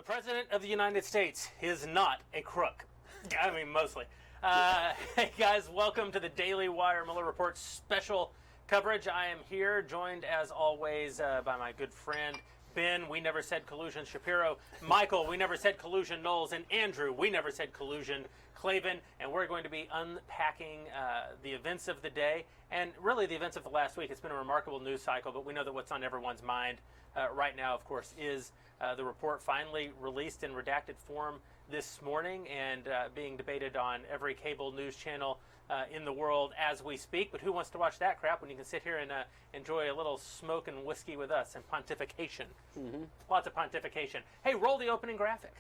President of the United States is not a crook. I mean, mostly. Hey guys, welcome to the Daily Wire Mueller Report special coverage. I am here, joined as always by my good friend Ben, we never said collusion, Shapiro, Michael, we never said collusion, Knowles, and Andrew, we never said collusion, Klavan, and we're going to be unpacking the events of the day and really the events of the last week. It's been a remarkable news cycle, but we know that what's on everyone's mind right now, of course, is the report finally released in redacted form this morning and being debated on every cable news channel in the world as we speak. But who wants to watch that crap when you can sit here and enjoy a little smoke and whiskey with us and pontification? Mm-hmm. Lots of pontification. Hey, roll the opening graphic.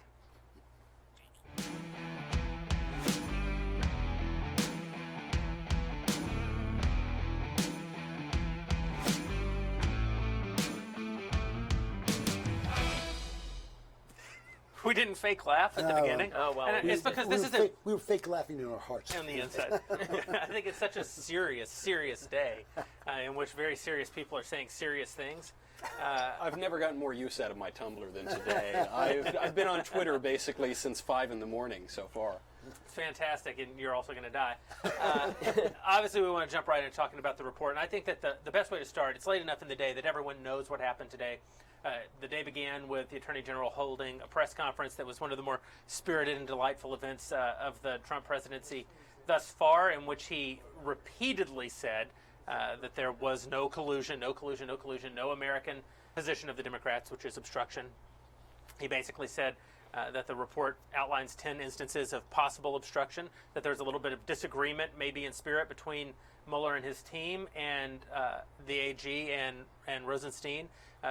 We didn't fake laugh at the beginning. Oh, well. It's because we were fake laughing in our hearts. On the inside. I think it's such a serious day in which very serious people are saying serious things. I've never gotten more use out of my Tumblr than today. I've been on Twitter basically since 5 in the morning so far. Fantastic, and you're also going to die. Obviously, we want to jump right into talking about the report, and I think that the best way to start, it's late enough in the day that everyone knows what happened today. The day began with the Attorney General holding a press conference that was one of the more spirited and delightful events of the Trump presidency thus far, in which he repeatedly said that there was no collusion, no American position of the Democrats, which is obstruction. He basically said that the report outlines 10 instances of possible obstruction, that there's a little bit of disagreement, maybe in spirit, between Mueller and his team and the AG and Rosenstein,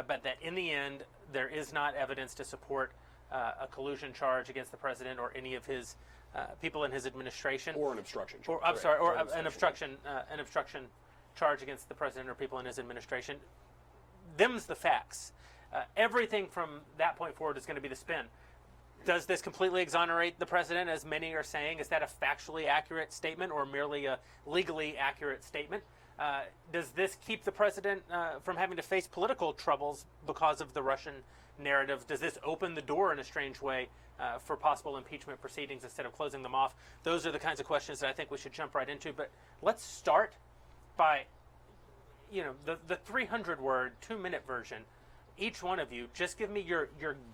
but that in the end, there is not evidence to support a collusion charge against the president or any of his people in his administration. Or an obstruction charge. An obstruction charge against the president or people in his administration. Them's the facts. Everything from that point forward is going to be the spin. Does this completely exonerate the president, as many are saying? Is that a factually accurate statement or merely a legally accurate statement? Does this keep the president from having to face political troubles because of the Russian narrative? Does this open the door in a strange way for possible impeachment proceedings instead of closing them off? Those are the kinds of questions that I think we should jump right into. But let's start by, the 300-word, 2-minute version. Each one of you, just give me your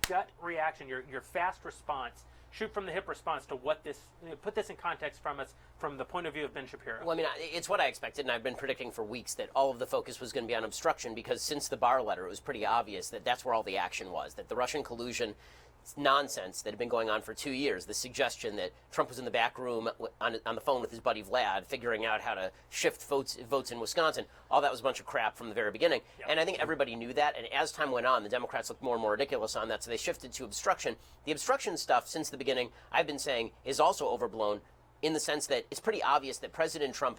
gut reaction, your fast response, shoot from the hip response to what this, put this in context from us from the point of view of Ben Shapiro. Well, I mean, it's what I expected, and I've been predicting for weeks that all of the focus was going to be on obstruction because since the Barr letter, it was pretty obvious that that's where all the action was, that the Russian collusion nonsense that had been going on for 2 years, the suggestion that Trump was in the back room on the phone with his buddy Vlad, figuring out how to shift votes in Wisconsin, all that was a bunch of crap from the very beginning. Yep. And I think everybody knew that, and as time went on, the Democrats looked more and more ridiculous on that, so they shifted to obstruction. The obstruction stuff, since the beginning, I've been saying, is also overblown in the sense that it's pretty obvious that President Trump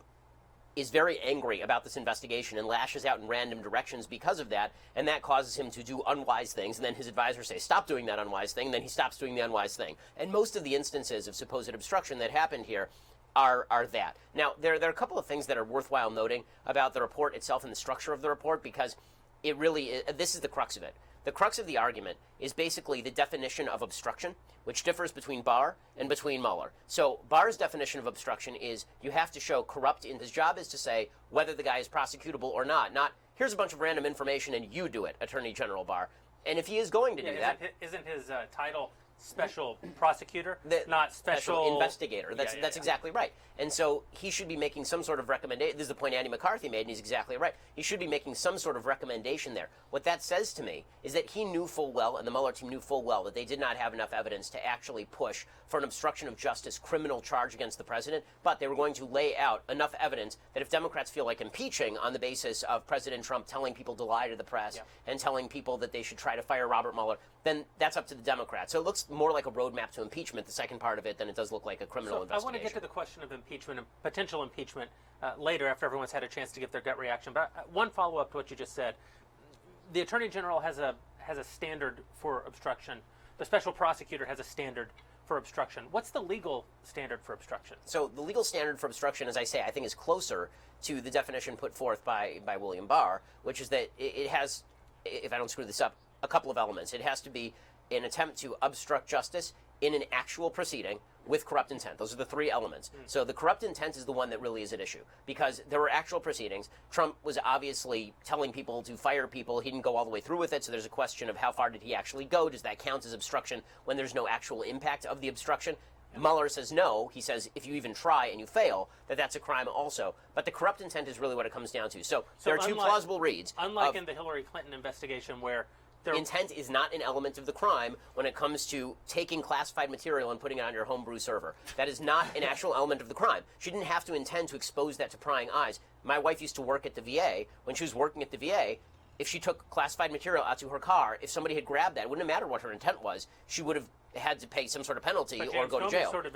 is very angry about this investigation and lashes out in random directions because of that, and that causes him to do unwise things, and then his advisors say, stop doing that unwise thing, and then he stops doing the unwise thing. And most of the instances of supposed obstruction that happened here are that. Now, there are a couple of things that are worthwhile noting about the report itself and the structure of the report, because it really is, this is the crux of it. The crux of the argument is basically the definition of obstruction, which differs between Barr and between Mueller. So Barr's definition of obstruction is you have to show corrupt, and his job is to say whether the guy is prosecutable or not here's a bunch of random information and you do it, Attorney General Barr. And if he is going to do that... Isn't his title special prosecutor, not special investigator? That's exactly right. And so he should be making some sort of recommendation. This is the point Andy McCarthy made, and he's exactly right. He should be making some sort of recommendation there. What that says to me is that he knew full well, and the Mueller team knew full well, that they did not have enough evidence to actually push for an obstruction of justice criminal charge against the president, but they were going to lay out enough evidence that if Democrats feel like impeaching on the basis of President Trump telling people to lie to the press and telling people that they should try to fire Robert Mueller, then that's up to the Democrats. So it looks more like a roadmap to impeachment, the second part of it, than it does look like a criminal investigation. I want to get to the question of impeachment and potential impeachment later after everyone's had a chance to give their gut reaction. But one follow-up to what you just said. The Attorney General has a standard for obstruction. The special prosecutor has a standard for obstruction. What's the legal standard for obstruction? So the legal standard for obstruction, as I say, I think is closer to the definition put forth by William Barr, which is that it has, if I don't screw this up, a couple of elements. It has to be an attempt to obstruct justice in an actual proceeding with corrupt intent. Those are the three elements. So the corrupt intent is the one that really is at issue, because there were actual proceedings. Trump was obviously telling people to fire people. He didn't go all the way through with it, so there's a question of how far did he actually go? Does that count as obstruction when there's no actual impact of the obstruction? Mueller says no. He says if you even try and you fail, that's a crime also. But the corrupt intent is really what it comes down to. So there are two plausible reads. Unlike in the Hillary Clinton investigation, where intent is not an element of the crime when it comes to taking classified material and putting it on your homebrew server. That is not an actual element of the crime. She didn't have to intend to expose that to prying eyes. My wife used to work at the VA. When she was working at the VA, if she took classified material out to her car, if somebody had grabbed that, it wouldn't matter what her intent was. She would have had to pay some sort of penalty or go to jail. Sort of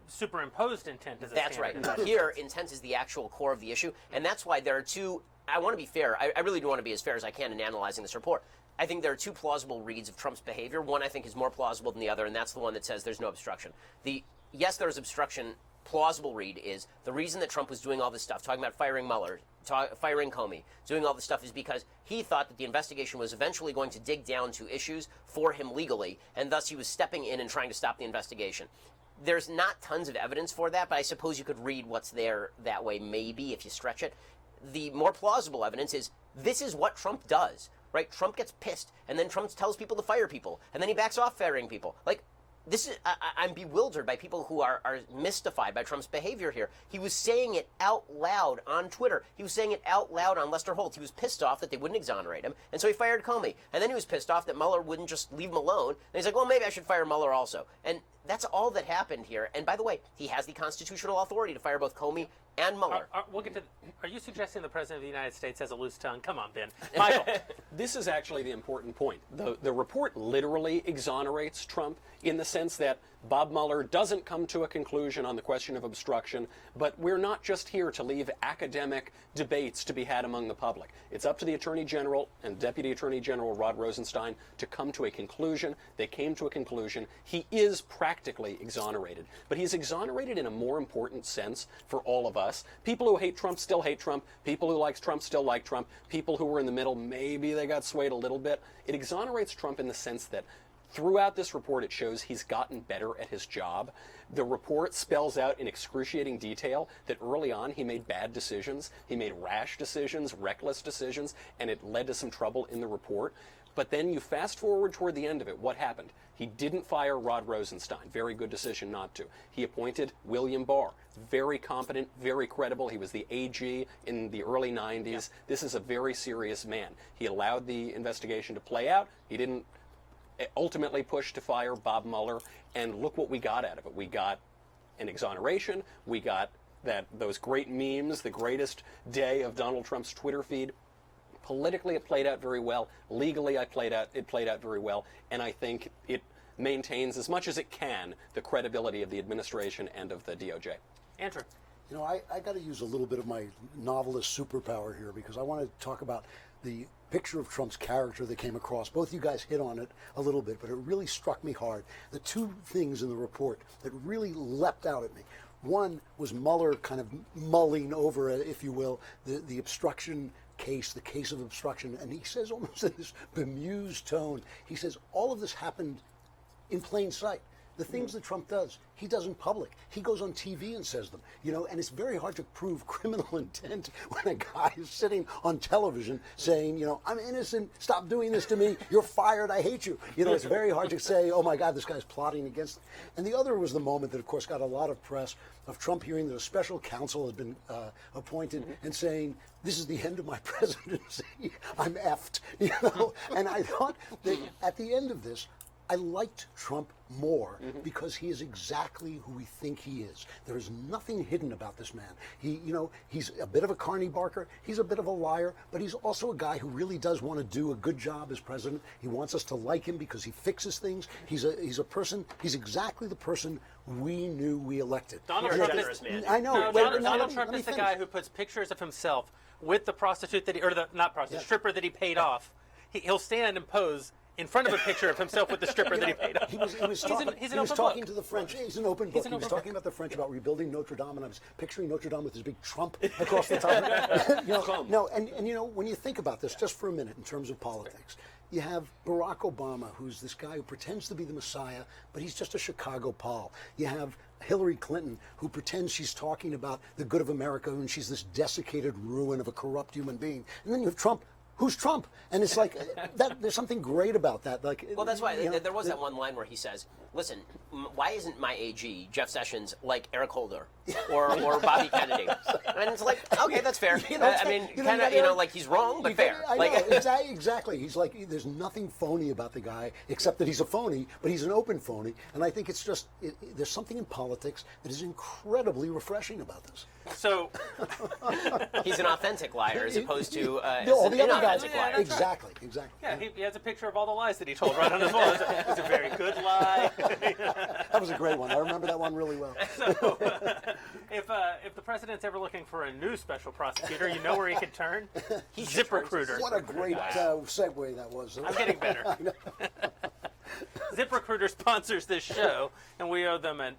superimposed intent as a That's standard. right. Here, intent is the actual core of the issue, and that's why there are two. I want to be fair. I really do want to be as fair as I can in analyzing this report. I think there are two plausible reads of Trump's behavior. One I think is more plausible than the other, and that's the one that says there's no obstruction. Yes, there is obstruction. Plausible read is the reason that Trump was doing all this stuff, talking about firing Mueller, firing Comey, doing all this stuff, is because he thought that the investigation was eventually going to dig down to issues for him legally, and thus he was stepping in and trying to stop the investigation. There's not tons of evidence for that, but I suppose you could read what's there that way, maybe, if you stretch it. The more plausible evidence is this is what Trump does, right? Trump gets pissed, and then Trump tells people to fire people, and then he backs off firing people. Like, this is, I'm bewildered by people who are mystified by Trump's behavior here. He was saying it out loud on Twitter. He was saying it out loud on Lester Holt. He was pissed off that they wouldn't exonerate him, and so he fired Comey. And then he was pissed off that Mueller wouldn't just leave him alone. And he's like, well, maybe I should fire Mueller also. And that's all that happened here. And by the way, he has the constitutional authority to fire both Comey and Mueller. We'll get to. Are you suggesting the President of the United States has a loose tongue? Come on, Ben. Michael. This is actually the important point. The report literally exonerates Trump in the sense that Bob Mueller doesn't come to a conclusion on the question of obstruction, but we're not just here to leave academic debates to be had among the public. It's up to the Attorney General and Deputy Attorney General Rod Rosenstein to come to a conclusion. They came to a conclusion. He is practically exonerated, but he's exonerated in a more important sense for all of us. People who hate Trump still hate Trump. People who like Trump still like Trump. People who were in the middle, maybe they got swayed a little bit. It exonerates Trump in the sense that throughout this report, it shows he's gotten better at his job. The report spells out in excruciating detail that early on he made bad decisions. He made rash decisions, reckless decisions, and it led to some trouble in the report. But then you fast forward toward the end of it, what happened? He didn't fire Rod Rosenstein. Very good decision not to. He appointed William Barr. Very competent, very credible. He was the AG in the early 90s. Yeah. This is a very serious man. He allowed the investigation to play out. He didn't ultimately pushed to fire Bob Mueller, and look what we got out of it. We got an exoneration. We got those great memes, the greatest day of Donald Trump's Twitter feed. Politically, it played out very well. Legally, it played out very well, and I think it maintains as much as it can the credibility of the administration and of the DOJ. Andrew. You know, I got to use a little bit of my novelist superpower here because I want to talk about the picture of Trump's character that came across. Both you guys hit on it a little bit, but it really struck me hard. The two things in the report that really leapt out at me. One was Mueller kind of mulling over, if you will, the obstruction case, the case of obstruction, and he says almost in this bemused tone, he says, all of this happened in plain sight. The things that Trump does, he does in public. He goes on TV and says them, you know, and it's very hard to prove criminal intent when a guy is sitting on television saying, you know, I'm innocent, stop doing this to me, you're fired, I hate you. You know, it's very hard to say, oh my God, this guy's plotting against me. And the other was the moment that, of course, got a lot of press of Trump hearing that a special counsel had been appointed and saying, this is the end of my presidency, I'm effed, you know. And I thought that at the end of this, I liked Trump more because he is exactly who we think he is. There is nothing hidden about this man. He, you know, he's a bit of a carny barker. He's a bit of a liar, but he's also a guy who really does want to do a good job as president. He wants us to like him because he fixes things. He's a person. He's exactly the person we knew we elected. Donald Trump is, man. I know. No, Donald Trump is the guy who puts pictures of himself with the prostitute that he, or the not prostitute, stripper that he paid off. He'll stand and pose in front of a picture of himself with the stripper that he paid off. He was talking to the French. He's an open book. He was talking about the French about rebuilding Notre Dame, and I was picturing Notre Dame with his big Trump across the top. You know, no, and you know, when you think about this, just for a minute, in terms of politics, You have Barack Obama, who's this guy who pretends to be the Messiah, but he's just a Chicago Paul. You have Hillary Clinton, who pretends she's talking about the good of America, and she's this desiccated ruin of a corrupt human being. And then you have Trump. Who's Trump? And it's like, there's something great about that. Like, well, that's why there was that one line where he says, listen, why isn't my AG, Jeff Sessions, like Eric Holder or Bobby Kennedy? And it's like, okay, that's fair. I mean, kind of, like he's wrong, but fair. I know, exactly. He's like, there's nothing phony about the guy, except that he's a phony, but he's an open phony. And I think it's just, there's something in politics that is incredibly refreshing about this. So he's an authentic liar as opposed to all the other guys. liar. Exactly. Yeah, he has a picture of all the lies that he told right on his wall. It's a very good lie. That was a great one. I remember that one really well. So, if the president's ever looking for a new special prosecutor, you know where he could turn? ZipRecruiter. What a great segue that was. I'm getting better. ZipRecruiter sponsors this show, and we owe them a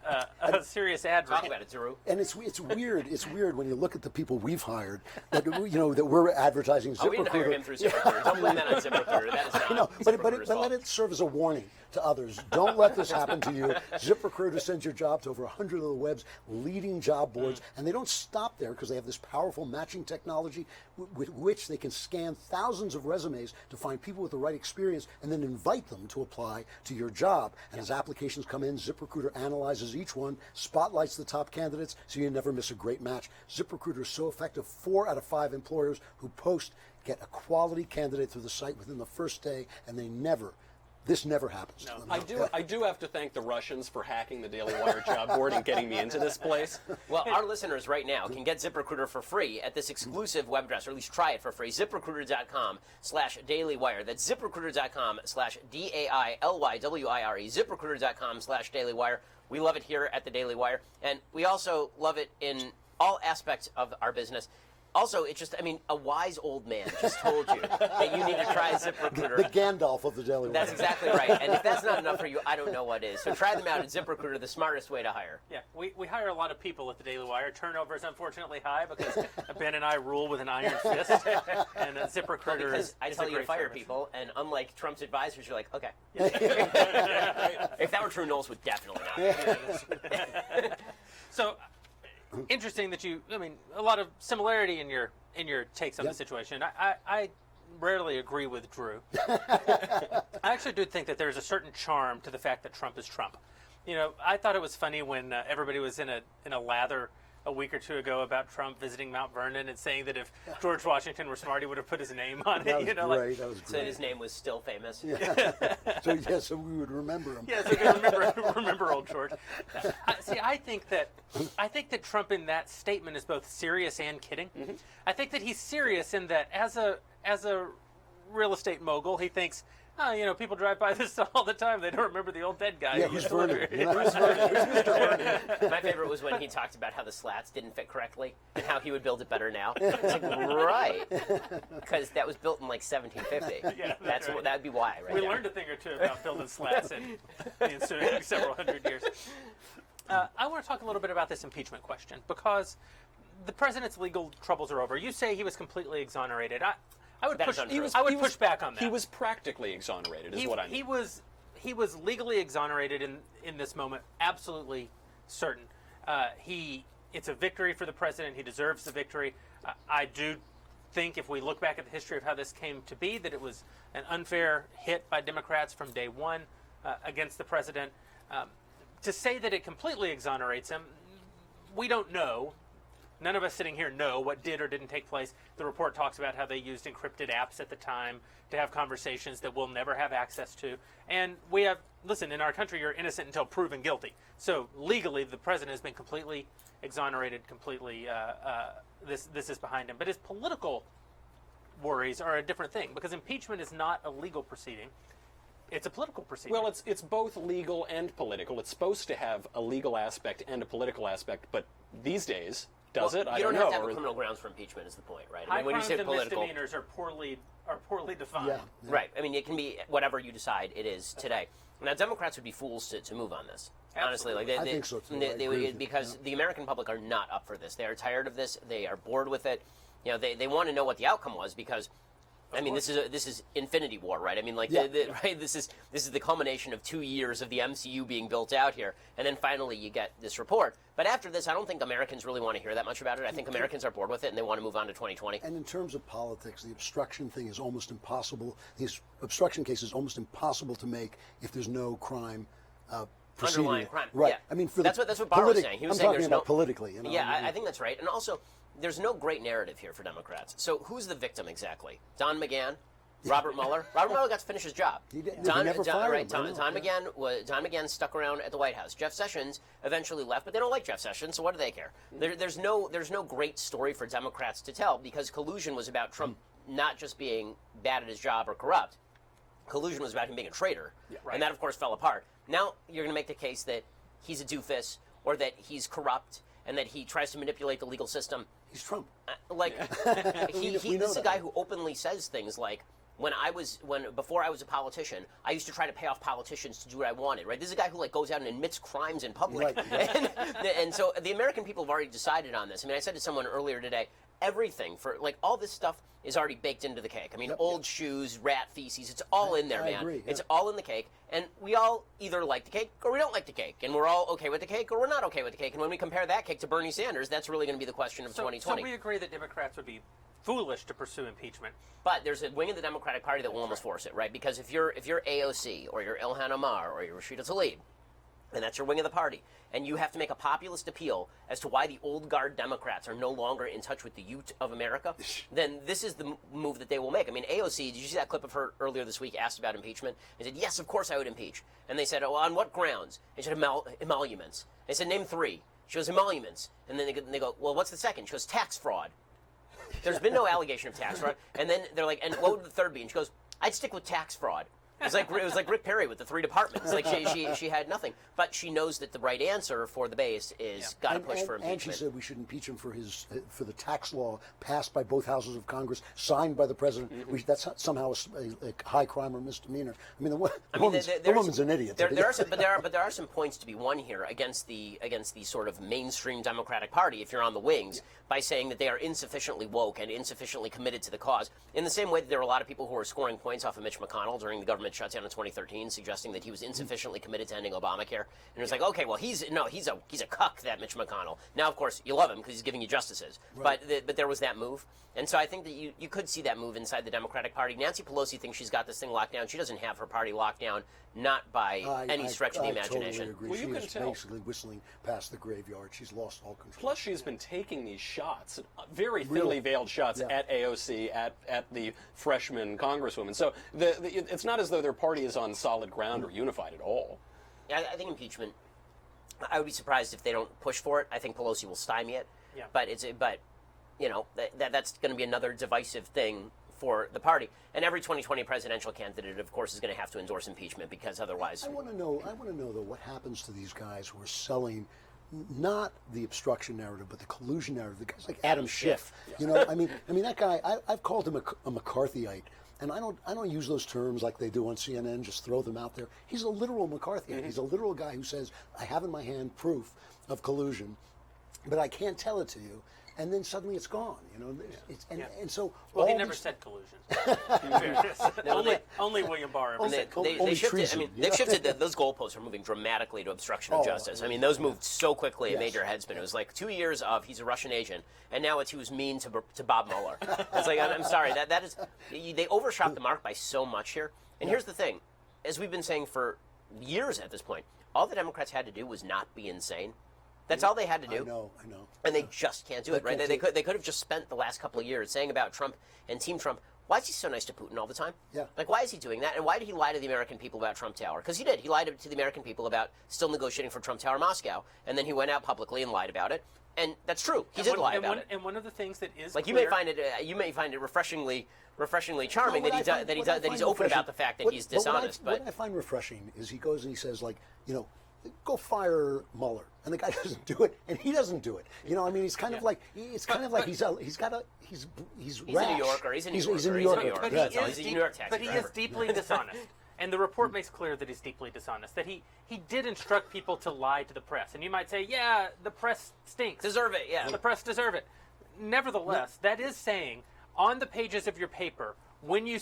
serious ad. Talk about it, Drew. And it's weird. It's weird when you look at the people we've hired that that we're advertising ZipRecruiter. We didn't hire him through ZipRecruiter. Don't blame that on ZipRecruiter. That is not. But let it serve as a warning to others. Don't let this happen to you. ZipRecruiter sends your job to over 100 of the web's leading job boards, and they don't stop there because they have this powerful matching technology with which they can scan thousands of resumes to find people with the right experience and then invite them to apply to your job. And as applications come in, ZipRecruiter analyzes each one, spotlights the top candidates, so you never miss a great match. ZipRecruiter is so effective, 4 out of 5 employers who post get a quality candidate through the site within the first day, and this never happens to them. I do have to thank the Russians for hacking the Daily Wire job board and getting me into this place. Well, our listeners right now can get ZipRecruiter for free at this exclusive web address, or at least try it for free, ZipRecruiter.com/dailywire. That's ZipRecruiter.com/DAILYWIRE. ZipRecruiter.com/dailywire. We love it here at the Daily Wire, and we also love it in all aspects of our business. Also, it's just, a wise old man just told you that you need to try ZipRecruiter. The Gandalf of the Daily Wire. That's exactly right. And if that's not enough for you, I don't know what is. So try them out at ZipRecruiter, the smartest way to hire. Yeah, we hire a lot of people at the Daily Wire. Turnover is unfortunately high because Ben and I rule with an iron fist. And ZipRecruiter because I tell you to fire service. people, and unlike Trump's advisors, you're like, okay. If that were true, Knowles would definitely not. So, interesting that a lot of similarity in your takes on the situation. I rarely agree with Drew. I actually do think that there's a certain charm to the fact that Trump is Trump. I thought it was funny when everybody was in a lather a week or two ago about Trump visiting Mount Vernon and saying that if George Washington were smart, he would have put his name on it. That was great. That was great. So his name was still famous. Yeah. So we would remember him. Yeah, so we can remember old George. I think that Trump in that statement is both serious and kidding. Mm-hmm. I think that he's serious in that as a real estate mogul, he thinks, people drive by this all the time. They don't remember the old dead guy. Yeah, who's Vernon? Who's Mr. Vernon? My favorite was when he talked about how the slats didn't fit correctly and how he would build it better now. It's like, right. Because that was built in like 1750. Yeah, that'd be why, right? We learned a thing or two about building slats in the ensuing several hundred years. I want to talk a little bit about this impeachment question because the president's legal troubles are over. You say he was completely exonerated. I would push back on that. He was practically exonerated, is what I mean. He was legally exonerated in this moment, absolutely certain. It's a victory for the president. He deserves the victory. I do think if we look back at the history of how this came to be, that it was an unfair hit by Democrats from day one against the president. To say that it completely exonerates him, we don't know. None of us sitting here know what did or didn't take place. The report talks about how they used encrypted apps at the time to have conversations that we'll never have access to. And in our country, you're innocent until proven guilty. So legally, the president has been completely exonerated, completely, this is behind him. But his political worries are a different thing because impeachment is not a legal proceeding. It's a political proceeding. Well, it's both legal and political. It's supposed to have a legal aspect and a political aspect, but these days... Does it? I don't know. You don't have to have criminal grounds for impeachment is the point, right? High when you say crimes and political, misdemeanors are poorly defined. Yeah. Right. It can be whatever you decide it is today. Now, Democrats would be fools to move on this. Honestly, I think so too. Because the American public are not up for this. They are tired of this. They are bored with it. They want to know what the outcome was because I mean, this is Infinity War, right? I mean, like, right? This is the culmination of 2 years of the MCU being built out here, and then finally you get this report. But after this, I don't think Americans really want to hear that much about it. I think Americans are bored with it, and they want to move on to 2020. And in terms of politics, the obstruction thing is almost impossible. The obstruction case is almost impossible to make if there's no crime. Underlying crime, right? Yeah. I mean, that's what Barr was saying. He was I'm saying talking there's about no politically. You know, yeah, I think that's right. And also, there's no great narrative here for Democrats. So who's the victim exactly? Don McGahn, Robert Mueller. Robert Mueller got to finish his job. He Don McGahn stuck around at the White House. Jeff Sessions eventually left, but they don't like Jeff Sessions, so what do they care? There's no great story for Democrats to tell because collusion was about Trump not just being bad at his job or corrupt. Collusion was about him being a traitor, and that of course fell apart. Now you're going to make the case that he's a doofus or that he's corrupt and that he tries to manipulate the legal system. He's Trump. This is a guy who openly says things like, before I was a politician, I used to try to pay off politicians to do what I wanted, right? This is a guy who goes out and admits crimes in public. Right. and so the American people have already decided on this. I mean, I said to someone earlier today, everything for all this stuff is already baked into the cake. I mean, old shoes, rat feces, it's all in there, man. I agree, It's all in the cake. And we all either like the cake or we don't like the cake. And we're all okay with the cake or we're not okay with the cake. And when we compare that cake to Bernie Sanders, that's really going to be the question of 2020. So we agree that Democrats would be foolish to pursue impeachment. But there's a wing of the Democratic Party that will almost force it, right? Because if you're AOC or you're Ilhan Omar or you're Rashida Tlaib, and that's your wing of the party, and you have to make a populist appeal as to why the old guard Democrats are no longer in touch with the youth of America, then this is the move that they will make. I mean, AOC, did you see that clip of her earlier this week asked about impeachment? They said, yes, of course I would impeach. And they said, oh, on what grounds? And she said, emoluments. They said, name 3. She goes, emoluments. And then they go, well, what's the second? She goes, tax fraud. There's been no allegation of tax fraud. And then they're like, and what would the third be? And she goes, I'd stick with tax fraud. It was like Rick Perry with the 3 departments. Like she had nothing, but she knows that the right answer for the base is got to push for impeachment. And she said we should impeach him for the tax law passed by both houses of Congress, signed by the president. That's somehow a high crime or misdemeanor. I mean, the woman's an idiot. There are some points to be won here against the sort of mainstream Democratic Party if you're on the wings by saying that they are insufficiently woke and insufficiently committed to the cause. In the same way that there were a lot of people who were scoring points off of Mitch McConnell during the government shutdown in 2013, suggesting that he was insufficiently committed to ending Obamacare. And it was like, okay, well, he's a cuck, that Mitch McConnell. Now, of course, you love him because he's giving you justices. Right. But there was that move. And so I think that you could see that move inside the Democratic Party. Nancy Pelosi thinks she's got this thing locked down. She doesn't have her party locked down, not by any stretch of the imagination. I totally agree. Well, she is basically whistling past the graveyard. She's lost all control. Plus, she's been taking these shots, very thinly veiled shots, at AOC, at the freshman congresswoman. So it's not as though their party is on solid ground or unified at all. I think impeachment, I would be surprised if they don't push for it. I think Pelosi will stymie it. Yeah. But that's going to be another divisive thing for the party. And every 2020 presidential candidate, of course, is going to have to endorse impeachment because otherwise... I want to know, though, what happens to these guys who are selling not the obstruction narrative, but the collusion narrative. The guys like Adam Schiff. You know, I mean that guy, I've called him a McCarthyite. And I don't use those terms like they do on CNN, just throw them out there. He's a literal McCarthyite. Mm-hmm. He's a literal guy who says, I have in my hand proof of collusion, but I can't tell it to you. And then suddenly it's gone, you know. And so he never said collusion. Only William Barr ever said collusion. They shifted. I mean, they've shifted. Those goalposts are moving dramatically to obstruction of justice. I mean, those moved so quickly it made your head spin. It was like 2 years of he's a Russian agent, and now it's he was mean to Bob Mueller. It's like I'm sorry that is they overshot the mark by so much here. And here's the thing, as we've been saying for years at this point, all the Democrats had to do was not be insane. That's all they had to do. I know. And they just can't do it, right? They could have just spent the last couple of years saying about Trump and Team Trump, why is he so nice to Putin all the time? Yeah. Like, why is he doing that? And why did he lie to the American people about Trump Tower? Because he did. He lied to the American people about still negotiating for Trump Tower Moscow. And then he went out publicly and lied about it. And that's true. He did lie about it. And one of the things that is like clear, you may find it refreshingly charming that he's open about the fact that he's dishonest. What I find refreshing is he goes and he says, like, you know, go fire Mueller, and the guy doesn't do it, and he doesn't do it. You know, I mean, he's kind of like he's rash. He's a New Yorker. He's a New Yorker. But he is deeply dishonest. And the report makes clear that he's deeply dishonest, that he did instruct people to lie to the press. And you might say, yeah, the press stinks. Deserve it, yeah. The press deserve it. Nevertheless, that is saying, on the pages of your paper, when you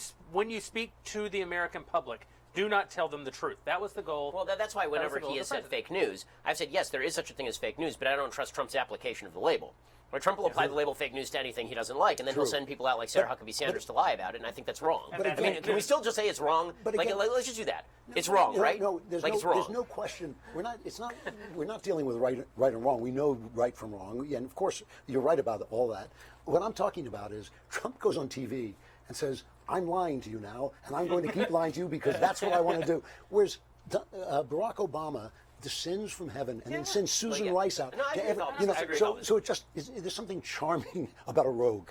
speak to the American public, do not tell them the truth. That was the goal. Well, that's why whenever he has said fake news, I've said, yes, there is such a thing as fake news, but I don't trust Trump's application of the label. Where Trump will apply the label fake news to anything he doesn't like, and then he'll send people out like Sarah Huckabee Sanders to lie about it, and I think that's wrong. But again, I mean, can we still just say it's wrong? But again, let's just do that. It's wrong, right? No, there's it's wrong. There's no question. We're not dealing with right and wrong. We know right from wrong, and of course you're right about all that. What I'm talking about is Trump goes on TV and says, "I'm lying to you now, and I'm going to keep lying to you because that's what I want to do." Whereas Barack Obama descends from heaven and then sends Susan Rice out. No, I agree with all this. So it just there's something charming about a rogue.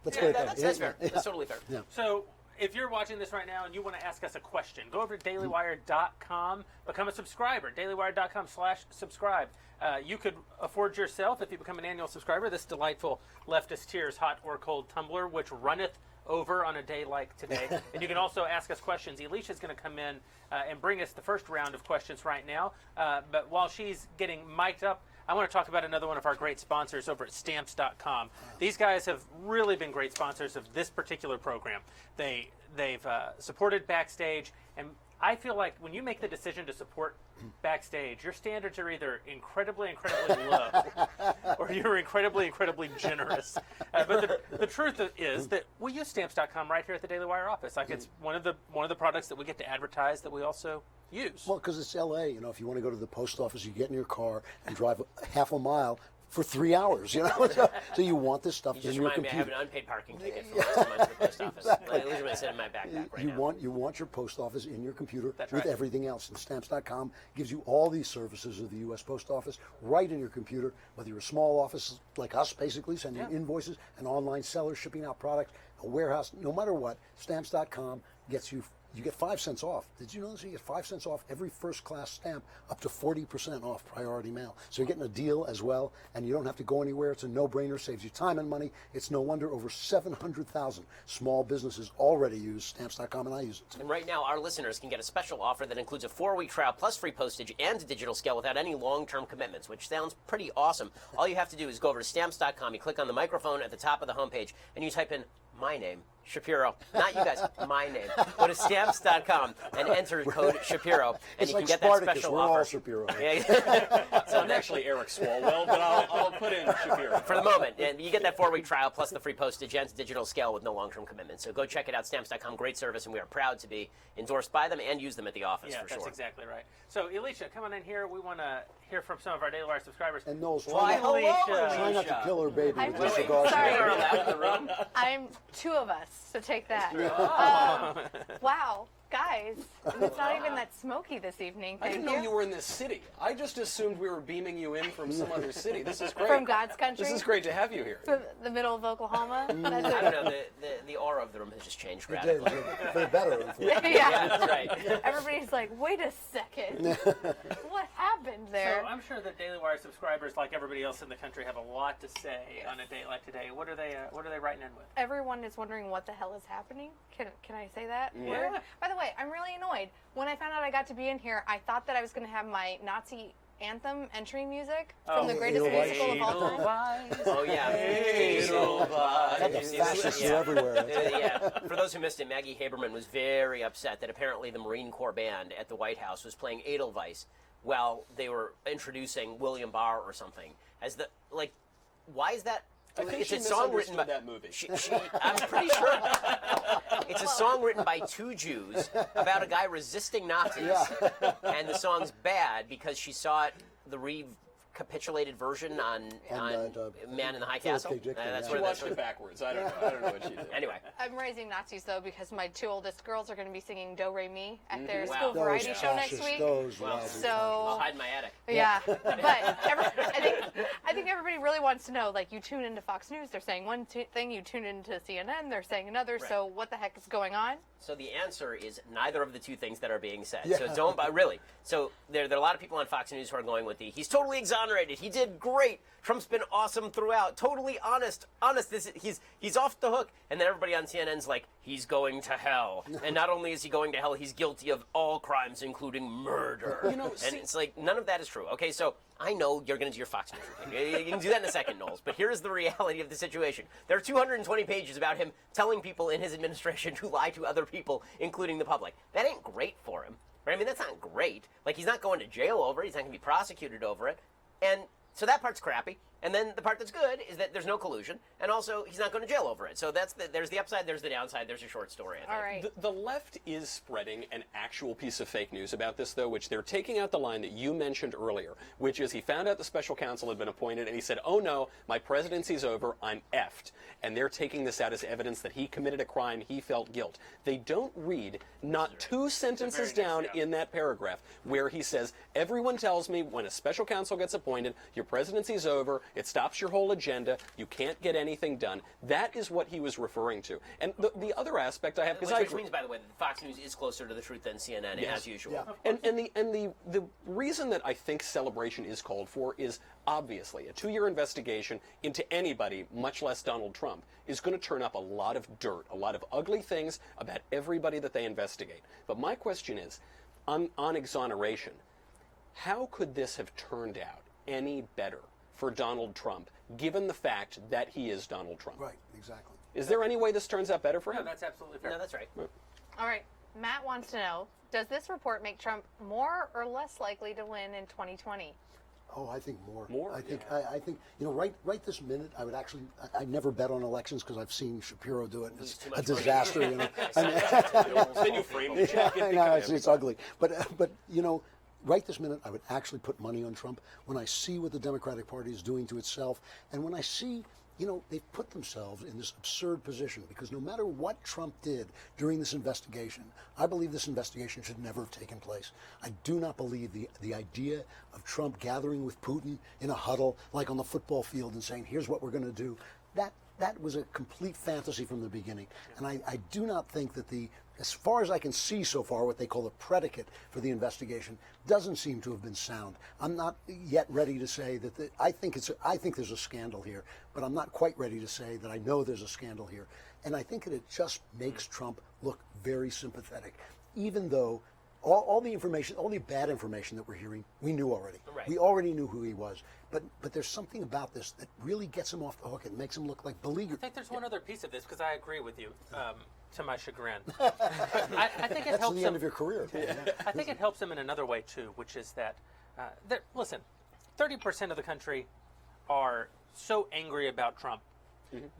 Let's put it that way. That's fair. That's totally fair. Yeah. So if you're watching this right now and you want to ask us a question, go over to dailywire.com, become a subscriber, dailywire.com/subscribe. You could afford yourself, if you become an annual subscriber, this delightful Leftist Tears hot or cold tumbler, which runneth over on a day like today. And you can also ask us questions. Alicia's going to come in and bring us the first round of questions right now. But while she's getting mic'd up, I want to talk about another one of our great sponsors over at Stamps.com. These guys have really been great sponsors of this particular program. They've supported Backstage, and I feel like when you make the decision to support Backstage, your standards are either incredibly low, or you're incredibly generous. But the truth is that we use Stamps.com right here at the Daily Wire office. Like, it's one of the products that we get to advertise that we also use. Well, because it's L.A. You know, if you want to go to the post office, you get in your car and drive half a mile for 3 hours. You know, so you want this stuff in your computer. Me, I have an unpaid parking ticket for last month at the post office. Exactly. I literally sit in my backpack right now. You want your post office in your computer with right. everything else. And Stamps.com gives you all these services of the U.S. Post Office right in your computer, whether you're a small office like us, basically, sending invoices, an online seller shipping out products, a warehouse, no matter what, Stamps.com gets you. You get 5 cents off. Did you know this? You get 5 cents off every first-class stamp, up to 40% off priority mail. So you're getting a deal as well, and you don't have to go anywhere. It's a no-brainer, saves you time and money. It's no wonder over 700,000 small businesses already use Stamps.com, and I use it too. And right now, our listeners can get a special offer that includes a 4-week trial plus free postage and a digital scale without any long-term commitments, which sounds pretty awesome. All you have to do is go over to Stamps.com, you click on the microphone at the top of the homepage, and you type in my name, Shapiro. Not you guys, my name. Go to Stamps.com and enter code Shapiro, and you can get that special We're offer. all Shapiro. So I'm actually Eric Swalwell, but I'll put in Shapiro. For the moment, and you get that 4-week trial plus the free postage and digital scale with no long-term commitment. So go check it out, Stamps.com. Great service, and we are proud to be endorsed by them and use them at the office for sure. Yeah, that's exactly right. So, Alicia, come on in here. We want to hear from some of our Daily Wire subscribers. And Knowles, Why, try hello, not to kill her baby I'm with really disregard. sorry. You're allowed in the room. I'm 2 of us, so take that. Wow, guys, and it's not even that smoky this evening. I Thank didn't know you were in this city. I just assumed we were beaming you in from some other city. This is great. From God's country. This is great to have you here. From the middle of Oklahoma. That's I don't know, the aura of the room has just changed It did, radically. for the better, unfortunately. Yeah, that's right. Everybody's like, wait a second. What happened there? So I'm sure that Daily Wire subscribers, like everybody else in the country, have a lot to say on a day like today. What are they writing in with? Everyone is wondering what the hell is happening. Can I say that Yeah. word? By the way, I'm really annoyed. When I found out I got to be in here, I thought that I was going to have my Nazi anthem entry music from the greatest Edelweiss. musical of all time. Oh, yeah. God, the fascists are everywhere. Yeah. For those who missed it, Maggie Haberman was very upset that apparently the Marine Corps band at the White House was playing Edelweiss while they were introducing William Barr or something. As the, like, why is that? I think It's she a song written by that movie. I'm pretty sure it's a song written by 2 Jews about a guy resisting Nazis, and the song's bad because she saw it, the recapitulated version on Man in the High Castle. That's She where watched it backwards. I don't know what she did. Anyway, I'm raising Nazis, though, because my 2 oldest girls are going to be singing Do Re Mi at their Wow. school Those variety show next fascists, week. those Well, lousy So I'll hide in my attic. yeah, but I think everybody really wants to know. Like, you tune into Fox News, they're saying one thing. You tune into CNN, they're saying another. Right. So what the heck is going on? So the answer is neither of the two things that are being said. Yeah. So don't, really. So there are a lot of people on Fox News who are going with he's totally exonerated. He did great. Trump's been awesome throughout. Totally honest. He's off the hook. And then everybody on CNN's like, he's going to hell. And not only is he going to hell, he's guilty of all crimes, including murder. And it's like, none of that is true. Okay, so I know you're going to do your Fox News routine. You can do that in a second, Knowles. But here is the reality of the situation. There are 220 pages about him telling people in his administration to lie to other people, including the public. That ain't great for him. Right? I mean, that's not great. Like, he's not going to jail over it. He's not going to be prosecuted over it. And so that part's crappy. And then the part that's good is that there's no collusion, and also he's not going to jail over it. So there's the upside, there's the downside, there's your short story, I think. All right. The left is spreading an actual piece of fake news about this, though, which they're taking out the line that you mentioned earlier, which is he found out the special counsel had been appointed, and he said, oh no, my presidency's over, I'm effed. And they're taking this out as evidence that he committed a crime, he felt guilt. They don't read not two sentences down in that paragraph where he says, everyone tells me when a special counsel gets appointed, your presidency's over, it stops your whole agenda, you can't get anything done. That is what he was referring to. And the other aspect I have, because Which means, by the way, that Fox News is closer to the truth than CNN, as usual. Yeah. And the reason that I think celebration is called for is obviously a 2-year investigation into anybody, much less Donald Trump, is going to turn up a lot of dirt, a lot of ugly things about everybody that they investigate. But my question is, on exoneration, how could this have turned out any better for Donald Trump, given the fact that he is Donald Trump? Right, exactly. Is there any way this turns out better for him? No, that's absolutely fair. No, that's right. All right. Matt wants to know, does this report make Trump more or less likely to win in 2020? Oh, I think more. More? I think, right this minute, I would actually, I never bet on elections because I've seen Shapiro do it. And it's a disaster, Then you frame the check. I know, it's ugly. But right this minute, I would actually put money on Trump when I see what the Democratic Party is doing to itself, and when I see, they've put themselves in this absurd position, because no matter what Trump did during this investigation, I believe this investigation should never have taken place. I do not believe the idea of Trump gathering with Putin in a huddle, like on the football field, and saying, here's what we're going to do. That was a complete fantasy from the beginning. And I do not think that as far as I can see so far, what they call the predicate for the investigation doesn't seem to have been sound. I'm not yet ready to say that I think there's a scandal here, but I'm not quite ready to say that I know there's a scandal here. And I think that it just makes Trump look very sympathetic, even though all the information, all the bad information that we're hearing, we knew already. Right. We already knew who he was. But there's something about this that really gets him off the hook and makes him look like beleaguered. I think there's one other piece of this, because I agree with you, to my chagrin. I think it That's helps the him. end of your career. I think it helps him in another way too, which is that, listen, 30% of the country are so angry about Trump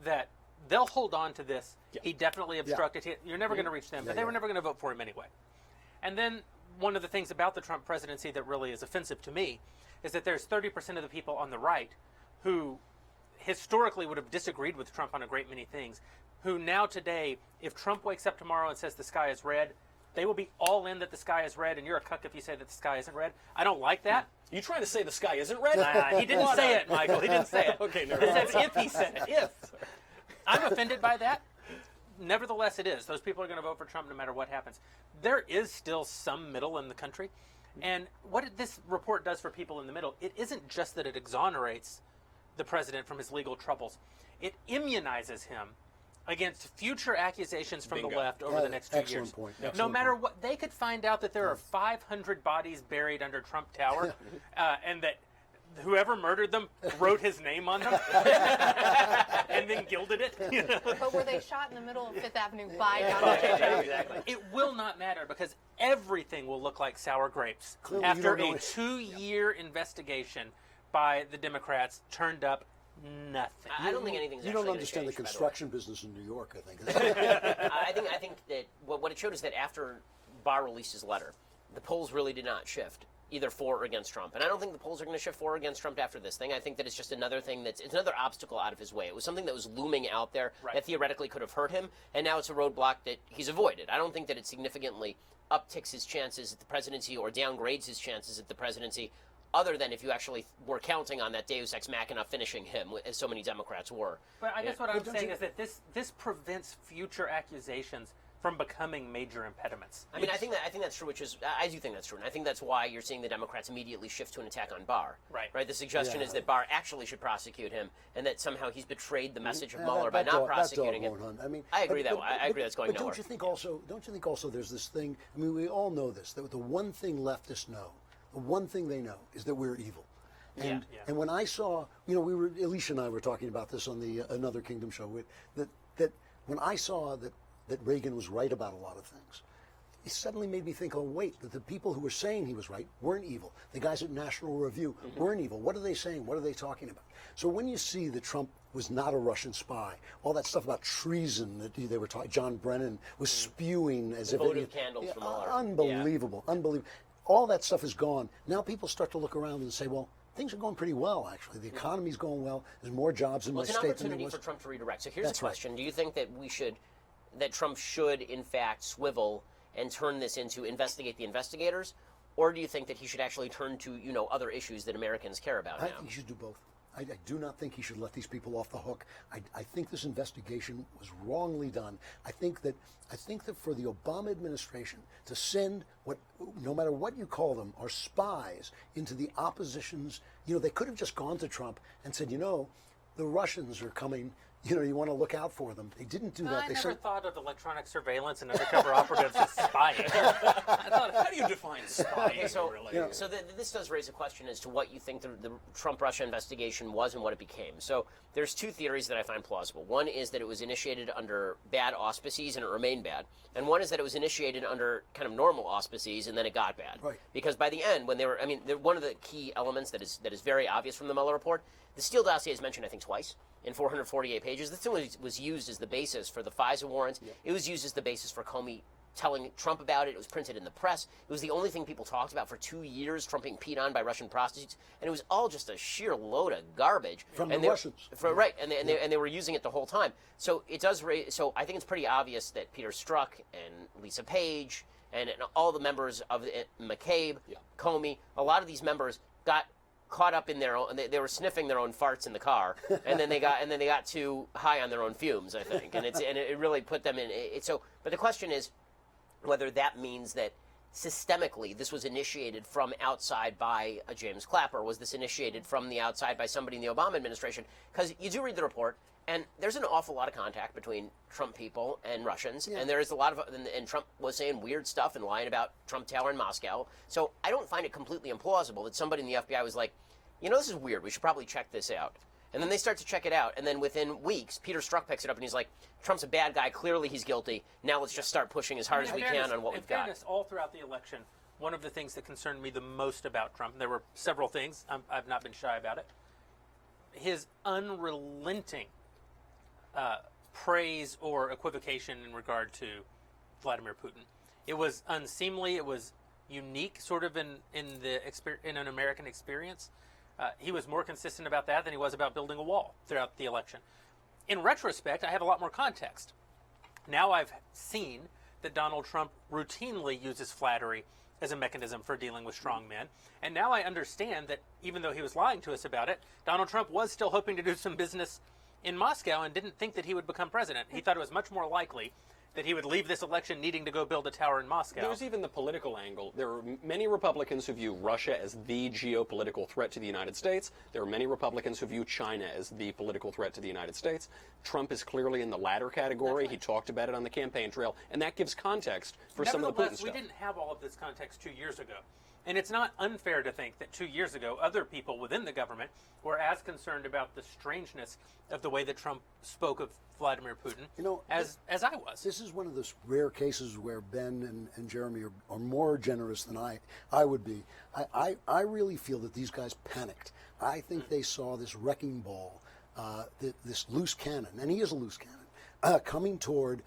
that they'll hold on to this. Yeah. He definitely obstructed. You're never going to reach them, but they were never going to vote for him anyway. And then one of the things about the Trump presidency that really is offensive to me is that there's 30% of the people on the right who historically would have disagreed with Trump on a great many things, who now today, if Trump wakes up tomorrow and says the sky is red, they will be all in that the sky is red, and you're a cuck if you say that the sky isn't red. I don't like that. You trying to say the sky isn't red? He didn't say it, Michael. He didn't say it. Okay, never He mind. said if he said it. If. I'm offended by that. Nevertheless, it is. Those people are going to vote for Trump no matter what happens. There is still some middle in the country. And what this report does for people in the middle, it isn't just that it exonerates the president from his legal troubles. It immunizes him against future accusations from the left over the next 2 years. Excellent point. No Excellent matter point. what, they could find out that there are 500 bodies buried under Trump Tower, and that whoever murdered them wrote his name on them and then gilded it. But were they shot in the middle of Fifth Avenue by Donald J. Trump? Exactly. It will not matter, because everything will look like sour grapes Clearly you after don't know a it. 2-year investigation by the Democrats turned up nothing. I don't think anything's You actually don't gonna understand the change, by way. construction business in New York, I think. I think that what it showed is that after Barr released his letter, the polls really did not shift either for or against Trump. And I don't think the polls are going to shift for or against Trump after this thing. I think that it's just another thing it's another obstacle out of his way. It was something that was looming out there that theoretically could have hurt him, and now it's a roadblock that he's avoided. I don't think that it significantly upticks his chances at the presidency or downgrades his chances at the presidency, other than if you actually were counting on that Deus Ex Machina finishing him, as so many Democrats were. But I guess what I'm saying is that this prevents future accusations from becoming major impediments. I mean, I think that's true. I do think that's true, and I think that's why you're seeing the Democrats immediately shift to an attack on Barr. Right. The suggestion is that Barr actually should prosecute him, and that somehow he's betrayed the message of Yeah, Mueller by not prosecuting him. I mean, I agree I agree that's going but nowhere. Don't you think also there's this thing? I mean, we all know this. That the one thing leftists know, the one thing they know, is that we're evil. And and when I saw, Alicia and I were talking about this on the Another Kingdom show. That when I saw that Reagan was right about a lot of things, it suddenly made me think, oh, wait, that the people who were saying he was right weren't evil. The guys at National Review weren't evil. What are they saying? What are they talking about? So when you see that Trump was not a Russian spy, all that stuff about treason that they were talking, John Brennan was spewing as if votive candles from Mueller. Unbelievable. All that stuff is gone. Now people start to look around and say, well, things are going pretty well, actually. The economy's going well. There's more jobs in my It's an state than there opportunity was. for Trump to redirect. So here's That's a question: Do you think that that Trump should, in fact, swivel and turn this into investigate the investigators, or do you think that he should actually turn to other issues that Americans care about I now? think he should do both. I do not think he should let these people off the hook. I think this investigation was wrongly done. I think that for the Obama administration to send no matter what you call them, are spies into the opposition's, they could have just gone to Trump and said, the Russians are coming. You want to look out for them. They didn't do that. I They never said, thought of electronic surveillance and undercover operatives as spying. I thought, how do you define spying, So, really? so this does raise a question as to what you think the Trump-Russia investigation was and what it became. So there's two theories that I find plausible. One is that it was initiated under bad auspices and it remained bad. And one is that it was initiated under kind of normal auspices and then it got bad. Right. Because by the end, when one of the key elements that is very obvious from the Mueller report, the Steele dossier is mentioned, I think, twice in 448 pages. This was used as the basis for the FISA warrants. Yep. It was used as the basis for Comey telling Trump about it. It was printed in the press. It was the only thing people talked about for 2 years, Trump being peed on by Russian prostitutes. And it was all just a sheer load of garbage. From the Russians. Right, and they were using it the whole time. So it does raise. So I think it's pretty obvious that Peter Strzok and Lisa Page and all the members of McCabe, Comey, a lot of these members got caught up in their own. They were sniffing their own farts in the car, and then they got too high on their own fumes, I think, and it really put them in. But the question is whether that means that systemically this was initiated from outside by a James Clapper. Was this initiated from the outside by somebody in the Obama administration? Because you do read the report, and there's an awful lot of contact between Trump people and Russians, and there is a lot of, and Trump was saying weird stuff and lying about Trump Tower in Moscow. So I don't find it completely implausible that somebody in the FBI was like, this is weird, we should probably check this out. And then they start to check it out, and then within weeks, Peter Strzok picks it up and he's like, Trump's a bad guy, clearly he's guilty, now let's just start pushing as hard as we can on what we've got. In fairness, all throughout the election, one of the things that concerned me the most about Trump, and there were several things, I've not been shy about it, his unrelenting praise or equivocation in regard to Vladimir Putin. It was unseemly. It was unique, sort of in an American experience. He was more consistent about that than he was about building a wall throughout the election. In retrospect, I have a lot more context. Now I've seen that Donald Trump routinely uses flattery as a mechanism for dealing with strong men. And now I understand that even though he was lying to us about it, Donald Trump was still hoping to do some business in Moscow and didn't think that he would become president. He thought it was much more likely that he would leave this election needing to go build a tower in Moscow. There's even the political angle. There are many Republicans who view Russia as the geopolitical threat to the United States. There are many Republicans who view China as the political threat to the United States. Trump is clearly in the latter category. He talked about it on the campaign trail, and that gives context for some of the Putin Nevertheless, stuff. we didn't have all of this context 2 years ago. And it's not unfair to think that 2 years ago, other people within the government were as concerned about the strangeness of the way that Trump spoke of Vladimir Putin as I was. This is one of those rare cases where Ben and Jeremy are more generous than I would be. I really feel that these guys panicked. I think they saw this wrecking ball, this loose cannon, and he is a loose cannon, coming toward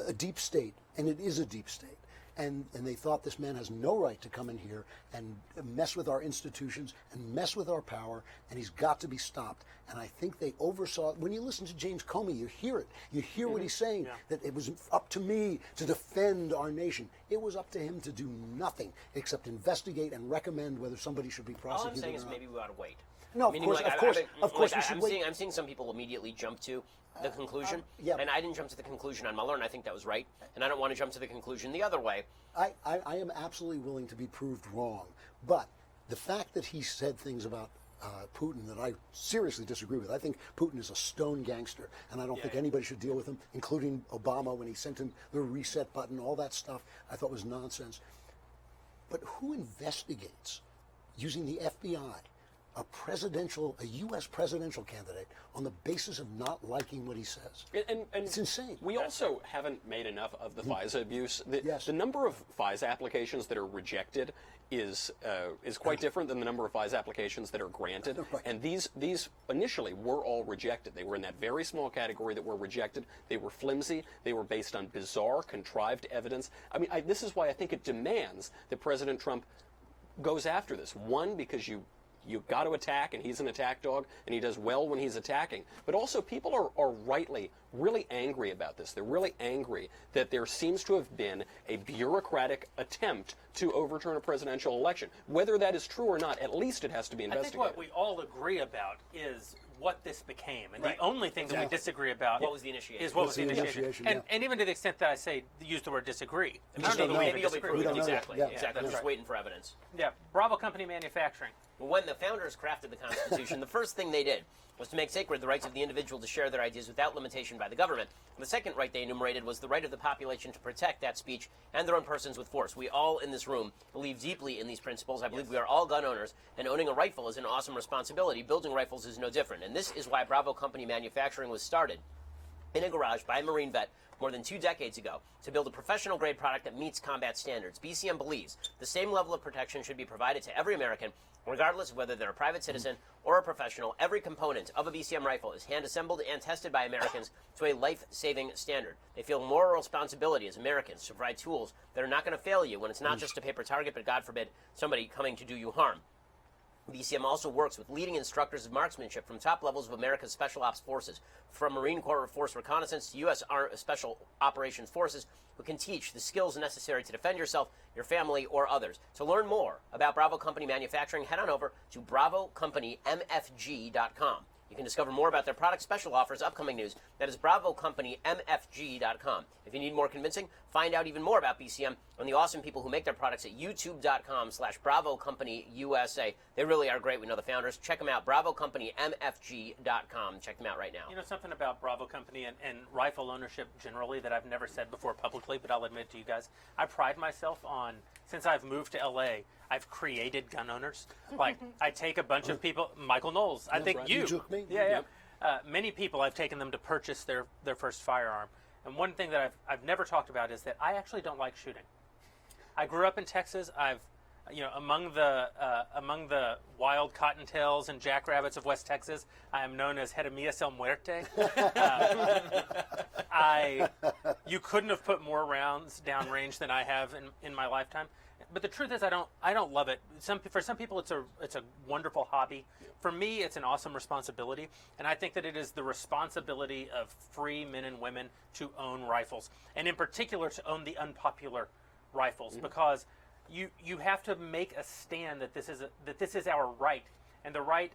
a deep state, and it is a deep state. And they thought this man has no right to come in here and mess with our institutions and mess with our power, and he's got to be stopped. And I think they oversaw it. When you listen to James Comey, you hear it. You hear what he's saying, that it was up to me to defend our nation. It was up to him to do nothing except investigate and recommend whether somebody should be All prosecuted I'm saying or is not. maybe we ought to wait. No, of Meaning, course, like, of course, I- of course, like, we should I'm wait. seeing, I'm seeing some people immediately jump to the conclusion, yeah. and I didn't jump to the conclusion on Mueller, and I think that was right, and I don't want to jump to the conclusion the other way. I am absolutely willing to be proved wrong, but the fact that he said things about Putin that I seriously disagree with. I think Putin is a stone gangster, and I don't think anybody should deal with him, including Obama when he sent him the reset button, all that stuff I thought was nonsense. But who investigates using the FBI a U.S. presidential candidate on the basis of not liking what he says? And It's insane. We also haven't made enough of the FISA abuse. Yes. The number of FISA applications that are rejected is quite different than the number of FISA applications that are granted. Right. And these initially were all rejected. They were in that very small category that were rejected. They were flimsy. They were based on bizarre, contrived evidence. I mean, this is why I think it demands that President Trump goes after this. One, because you've got to attack, and he's an attack dog, and he does well when he's attacking. But also, people are rightly really angry about this. They're really angry that there seems to have been a bureaucratic attempt to overturn a presidential election. Whether that is true or not, at least it has to be I think investigated. what we all agree about is what this became, and the only thing that we disagree about What was the initiation? is what was What's the the initiation. initiation, And even to the extent that I say use the word disagree, I just don't know. Maybe you'll be disagree. We proved. don't know yet. Exactly. Yeah. Exactly. I'm That's just right. waiting for evidence. Yeah, Bravo Company Manufacturing. Well, when the founders crafted the Constitution, the first thing they did was to make sacred the rights of the individual to share their ideas without limitation by the government. The second right they enumerated was the right of the population to protect that speech and their own persons with force. We all in this room believe deeply in these principles. I believe we are all gun owners, and owning a rifle is an awesome responsibility. Building rifles is no different. And this is why Bravo Company Manufacturing was started in a garage by a Marine vet more than 2 decades ago to build a professional-grade product that meets combat standards. BCM believes the same level of protection should be provided to every American, regardless of whether they're a private citizen or a professional. Every component of a BCM rifle is hand-assembled and tested by Americans to a life-saving standard. They feel moral responsibility as Americans to provide tools that are not going to fail you when it's not just a paper target, but God forbid, somebody coming to do you harm. BCM also works with leading instructors of marksmanship from top levels of America's Special Ops Forces, from Marine Corps Force Reconnaissance to U.S. Special Operations Forces, who can teach the skills necessary to defend yourself, your family, or others. To learn more about Bravo Company Manufacturing, head on over to BravoCompanyMFG.com. You can discover more about their product, special offers, upcoming news. That is BravoCompanyMFG.com. If you need more convincing, find out even more about BCM and the awesome people who make their products at YouTube.com/BravoCompanyUSA. They really are great. We know the founders. Check them out, BravoCompanyMFG.com. Check them out right now. You know something about Bravo Company and rifle ownership generally that I've never said before publicly, but I'll admit to you guys. I pride myself on, since I've moved to LA, I've created gun owners. Like, I take a bunch of people, Michael Knowles, I think right. you. You took me. Yeah. Many people, I've taken them to purchase their first firearm. And one thing that I've never talked about is that I actually don't like shooting. I grew up in Texas. Among the wild cottontails and jackrabbits of West Texas, I am known as Jeremias El Muerte. You couldn't have put more rounds downrange than I have in my lifetime. But the truth is, I don't love it. For some people, it's a wonderful hobby. For me, it's an awesome responsibility, and I think that it is the responsibility of free men and women to own rifles, and in particular to own the unpopular rifles, because you have to make a stand that this is our right, and the right,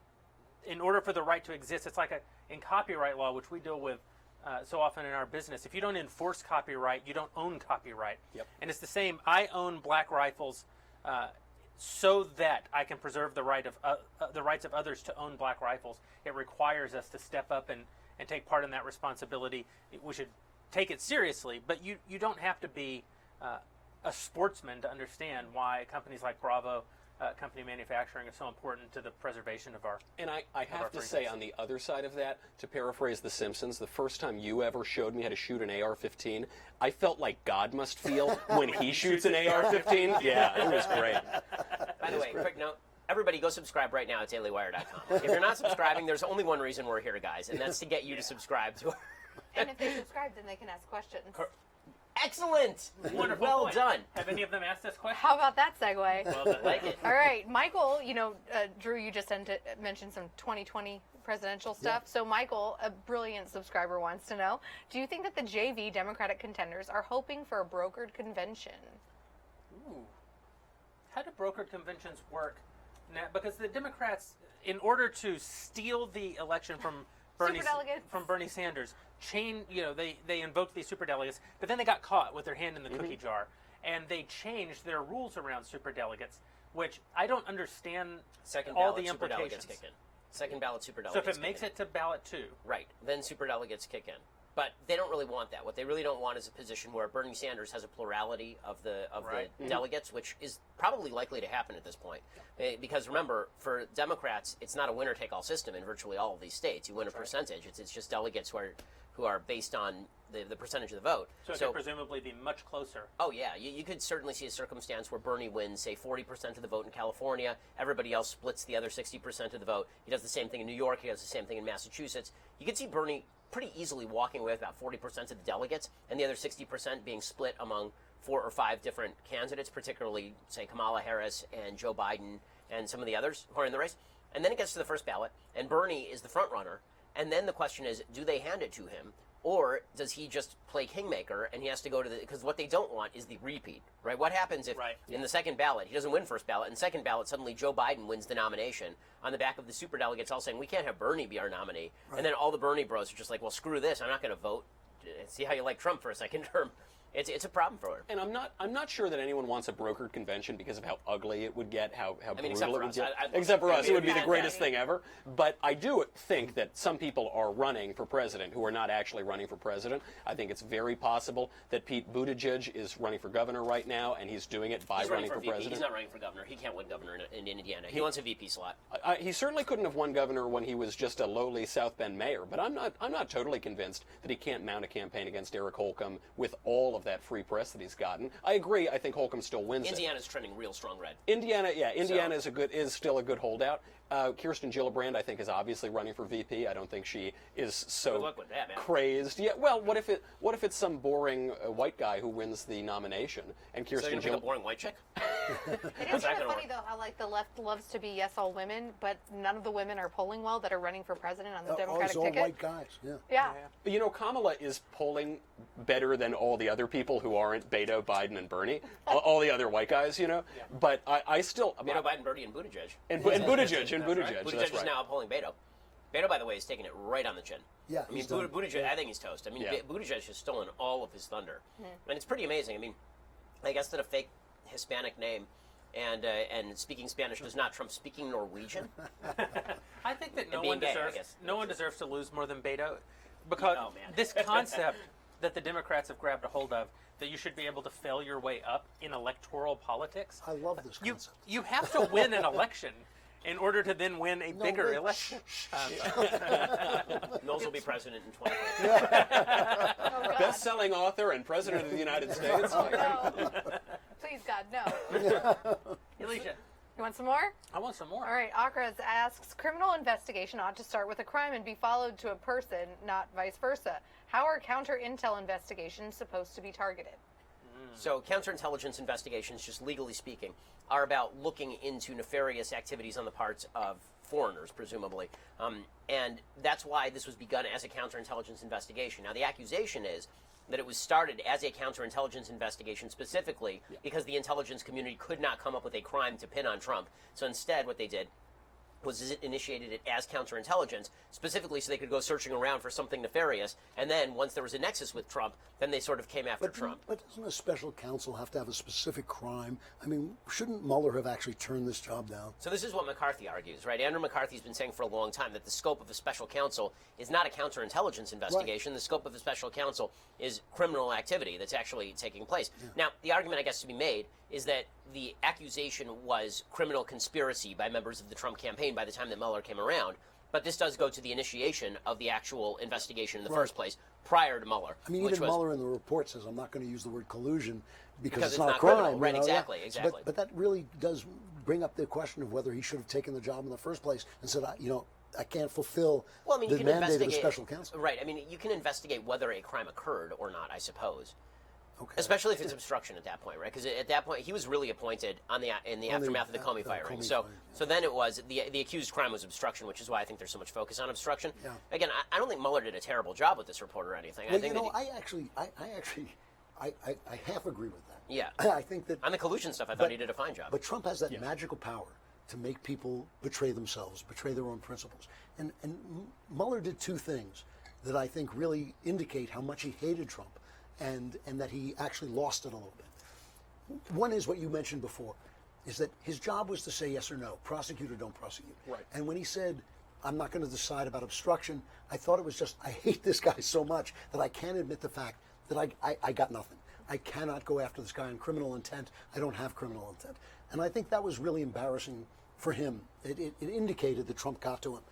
in order for the right to exist, it's like in copyright law, which we deal with so often in our business. If you don't enforce copyright, you don't own copyright. Yep. And it's the same. I own black rifles so that I can preserve the rights of others to own black rifles. It requires us to step up and take part in that responsibility. We should take it seriously, but you don't have to be a sportsman to understand why companies like Bravo Company Manufacturing are so important to the preservation of our. And I have to say, on the other side of that, to paraphrase The Simpsons, the first time you ever showed me how to shoot an AR-15, I felt like God must feel when he shoots an AR-15. Yeah, it was great. By the way, quick note. Everybody go subscribe right now at dailywire.com. If you're not subscribing, there's only one reason we're here, guys, and that's to get you to subscribe to our... And if they subscribe, then they can ask questions. Excellent! Wonderful Well point. done. Have any of them asked us questions? How about that segue? Well done. Like it. All right, Michael, Drew, you just mentioned some 2020 presidential stuff. Yeah. So Michael, a brilliant subscriber, wants to know, do you think that the JV Democratic contenders are hoping for a brokered convention? Ooh. How do brokered conventions work Now, because the Democrats, in order to steal the election from Bernie Sanders, they invoked these superdelegates, but then they got caught with their hand in the cookie jar, and they changed their rules around superdelegates, which I don't understand Second all ballot the implications. superdelegates kick in. Second ballot superdelegates. So if it makes it to ballot 2, right, then superdelegates kick in. But they don't really want that. What they really don't want is a position where Bernie Sanders has a plurality of the delegates, which is probably likely to happen at this point. Because remember, for Democrats, it's not a winner-take-all system in virtually all of these states. You win a percentage. It's just delegates who are based on the percentage of the vote. So it could presumably be much closer. Oh, yeah. You could certainly see a circumstance where Bernie wins, say, 40% of the vote in California. Everybody else splits the other 60% of the vote. He does the same thing in New York. He does the same thing in Massachusetts. You could see Bernie pretty easily walking away with about 40% of the delegates, and the other 60% being split among 4 or 5 different candidates, particularly, say, Kamala Harris and Joe Biden and some of the others who are in the race. And then it gets to the first ballot, and Bernie is the front runner. And then the question is, do they hand it to him? Or does he just play kingmaker and he has to go to because what they don't want is the repeat, right? What happens if in the second ballot, he doesn't win first ballot, in second ballot, suddenly Joe Biden wins the nomination on the back of the superdelegates all saying, we can't have Bernie be our nominee. Right. And then all the Bernie bros are just like, well, screw this. I'm not going to vote. See how you like Trump for a second term. It's a problem for her. And I'm not sure that anyone wants a brokered convention because of how ugly it would get, how brutal it would get. Except for us, it would be the greatest thing ever. But I do think that some people are running for president who are not actually running for president. I think it's very possible that Pete Buttigieg is running for governor right now, and he's doing it by running for president. He's not running for governor. He can't win governor in Indiana. He wants a VP slot. He certainly couldn't have won governor when he was just a lowly South Bend mayor. But I'm not totally convinced that he can't mount a campaign against Eric Holcomb with all of that free press that he's gotten. I agree. I think Holcomb still wins. Indiana's trending real strong red. Indiana is still a good holdout. Kirsten Gillibrand, I think, is obviously running for VP. I don't think she is so good luck with that, man. crazed. Yeah. Well, what if it's some boring white guy who wins the nomination and Kirsten Gillibrand? A boring white chick. It is kind of funny though how the left loves to be yes all women, but none of the women are polling well that are running for president on the Democratic ticket. It's all white guys. Yeah. Yeah. You know, Kamala is polling better than all the other people who aren't Beto, Biden, and Bernie. all the other white guys, you know. Yeah. But I still Beto, Biden, Bernie, and Buttigieg. And Buttigieg. Buttigieg That's right. is now polling Beto. Beto, by the way, is taking it right on the chin. Yeah, I mean, Buttigieg, I think he's toast. I mean, Buttigieg has stolen all of his thunder. And it's pretty amazing. I mean, I guess that a fake Hispanic name and speaking Spanish does not trump speaking Norwegian. I think that no one deserves to lose more than Beto, because this concept that the Democrats have grabbed a hold of, that you should be able to fail your way up in electoral politics. I love this concept. You have to win an election in order to then win a bigger election. Knowles will be president in 2020. Best-selling author and president of the United States. No. Please, God, no. Alicia. You want some more? I want some more. All right. Akraz asks, criminal investigation ought to start with a crime and be followed to a person, not vice versa. How are counter-intel investigations supposed to be targeted? So counterintelligence investigations, just legally speaking, are about looking into nefarious activities on the parts of foreigners, presumably. And that's why this was begun as a counterintelligence investigation. Now, the accusation is that it was started as a counterintelligence investigation specifically because the intelligence community could not come up with a crime to pin on Trump. So instead, what they did was initiated it as counterintelligence, specifically so they could go searching around for something nefarious. And then once there was a nexus with Trump, then they sort of came after Trump. But doesn't a special counsel have to have a specific crime? I mean, shouldn't Mueller have actually turned this job down? So this is what McCarthy argues, right? Andrew McCarthy's been saying for a long time that the scope of a special counsel is not a counterintelligence investigation. Right. The scope of a special counsel is criminal activity that's actually taking place. Yeah. Now, the argument, I guess, to be made is that the accusation was criminal conspiracy by members of the Trump campaign by the time that Mueller came around. But this does go to the initiation of the actual investigation in the first place, prior to Mueller. I mean, even Mueller in the report says, I'm not going to use the word collusion because it's not a crime. Criminal. Right, exactly. But that really does bring up the question of whether he should have taken the job in the first place and said, I can't fulfill the mandate of a special counsel. Right. I mean, you can investigate whether a crime occurred or not, I suppose. Okay. Especially if it's obstruction at that point, right? Because at that point, he was really appointed in the aftermath of the Comey firing. So then it was, the accused crime was obstruction, which is why I think there's so much focus on obstruction. Yeah. Again, I don't think Mueller did a terrible job with this report or anything. Well, I half agree with that. Yeah. I think that on the collusion stuff, I thought he did a fine job. But Trump has that magical power to make people betray themselves, betray their own principles. And Mueller did two things that I think really indicate how much he hated Trump and that he actually lost it a little bit. One is what you mentioned before, is that his job was to say yes or no, prosecute or don't prosecute. Right. And when he said, I'm not going to decide about obstruction, I thought it was just, I hate this guy so much that I can't admit the fact that I got nothing. I cannot go after this guy on criminal intent. I don't have criminal intent. And I think that was really embarrassing for him. It indicated that Trump got to him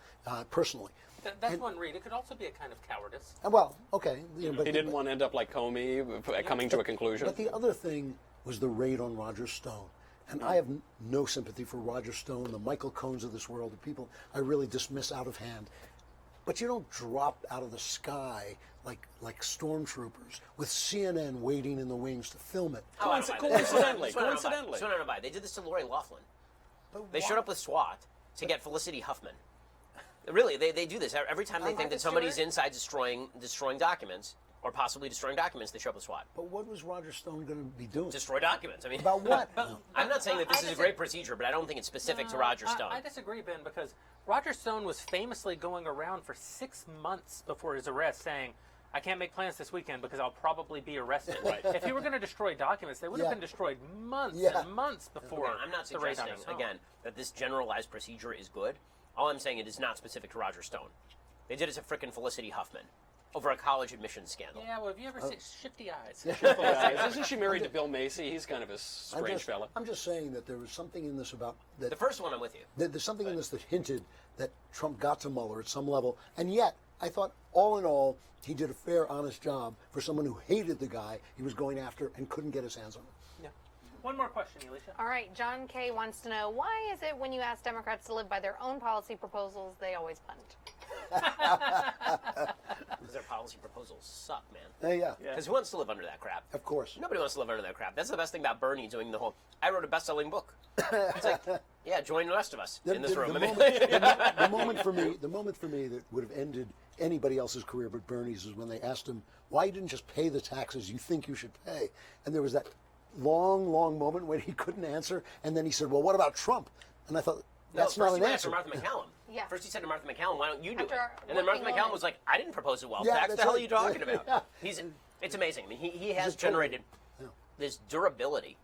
personally. That's one read. It could also be a kind of cowardice. Well, okay. But He didn't want to end up like Comey, coming to a conclusion. But the other thing was the raid on Roger Stone. And I have no sympathy for Roger Stone, the Michael Cohns of this world, the people I really dismiss out of hand. But you don't drop out of the sky like stormtroopers with CNN waiting in the wings to film it. Coincidentally. They did this to Lori Loughlin. They showed up with SWAT to get Felicity Huffman. Really, they do this every time they think that somebody's inside destroying documents or possibly destroying documents. They show up with SWAT. But what was Roger Stone going to be doing? Destroy documents. I mean, about what? I'm not saying that this is a great procedure, but I don't think it's specific to Roger Stone. I disagree, Ben, because Roger Stone was famously going around for 6 months before his arrest saying, I can't make plans this weekend because I'll probably be arrested. Right. If he were going to destroy documents, they would have been destroyed months and months before. I'm not the raid on suggesting, his home. again, that this generalized procedure is good. All I'm saying it is not specific to Roger Stone. They did it to frickin' Felicity Huffman over a college admissions scandal. Yeah, well, have you ever seen Shifty Eyes? Isn't she married to Bill Macy? He's kind of a strange fella. I'm just saying that there was something in this about that. The first one, I'm with you. There's something in this that hinted that Trump got to Mueller at some level, and yet I thought, all in all, he did a fair, honest job for someone who hated the guy he was going after and couldn't get his hands on him. Yeah. One more question, Alicia. All right, John K. wants to know, why is it when you ask Democrats to live by their own policy proposals, they always punt? Because their policy proposals suck, man. Yeah. Because who wants to live under that crap? Of course. Nobody wants to live under that crap. That's the best thing about Bernie doing the whole, I wrote a best-selling book. It's like, yeah, join the rest of us in this room. The moment for me that would have ended anybody else's career but Bernie's is when they asked him, why you didn't just pay the taxes you think you should pay? And there was that long moment when he couldn't answer, and then he said, well, what about Trump? And I thought, that's not an answer. Martha McCallum. Yeah. First he said to Martha McCallum, why don't you do After it? our And then Martha working McCallum woman. was like, I didn't propose it well. Yeah, Tax, that's the hell right. are you talking about? Yeah. It's amazing. I mean, he has Just totally- generated this durability.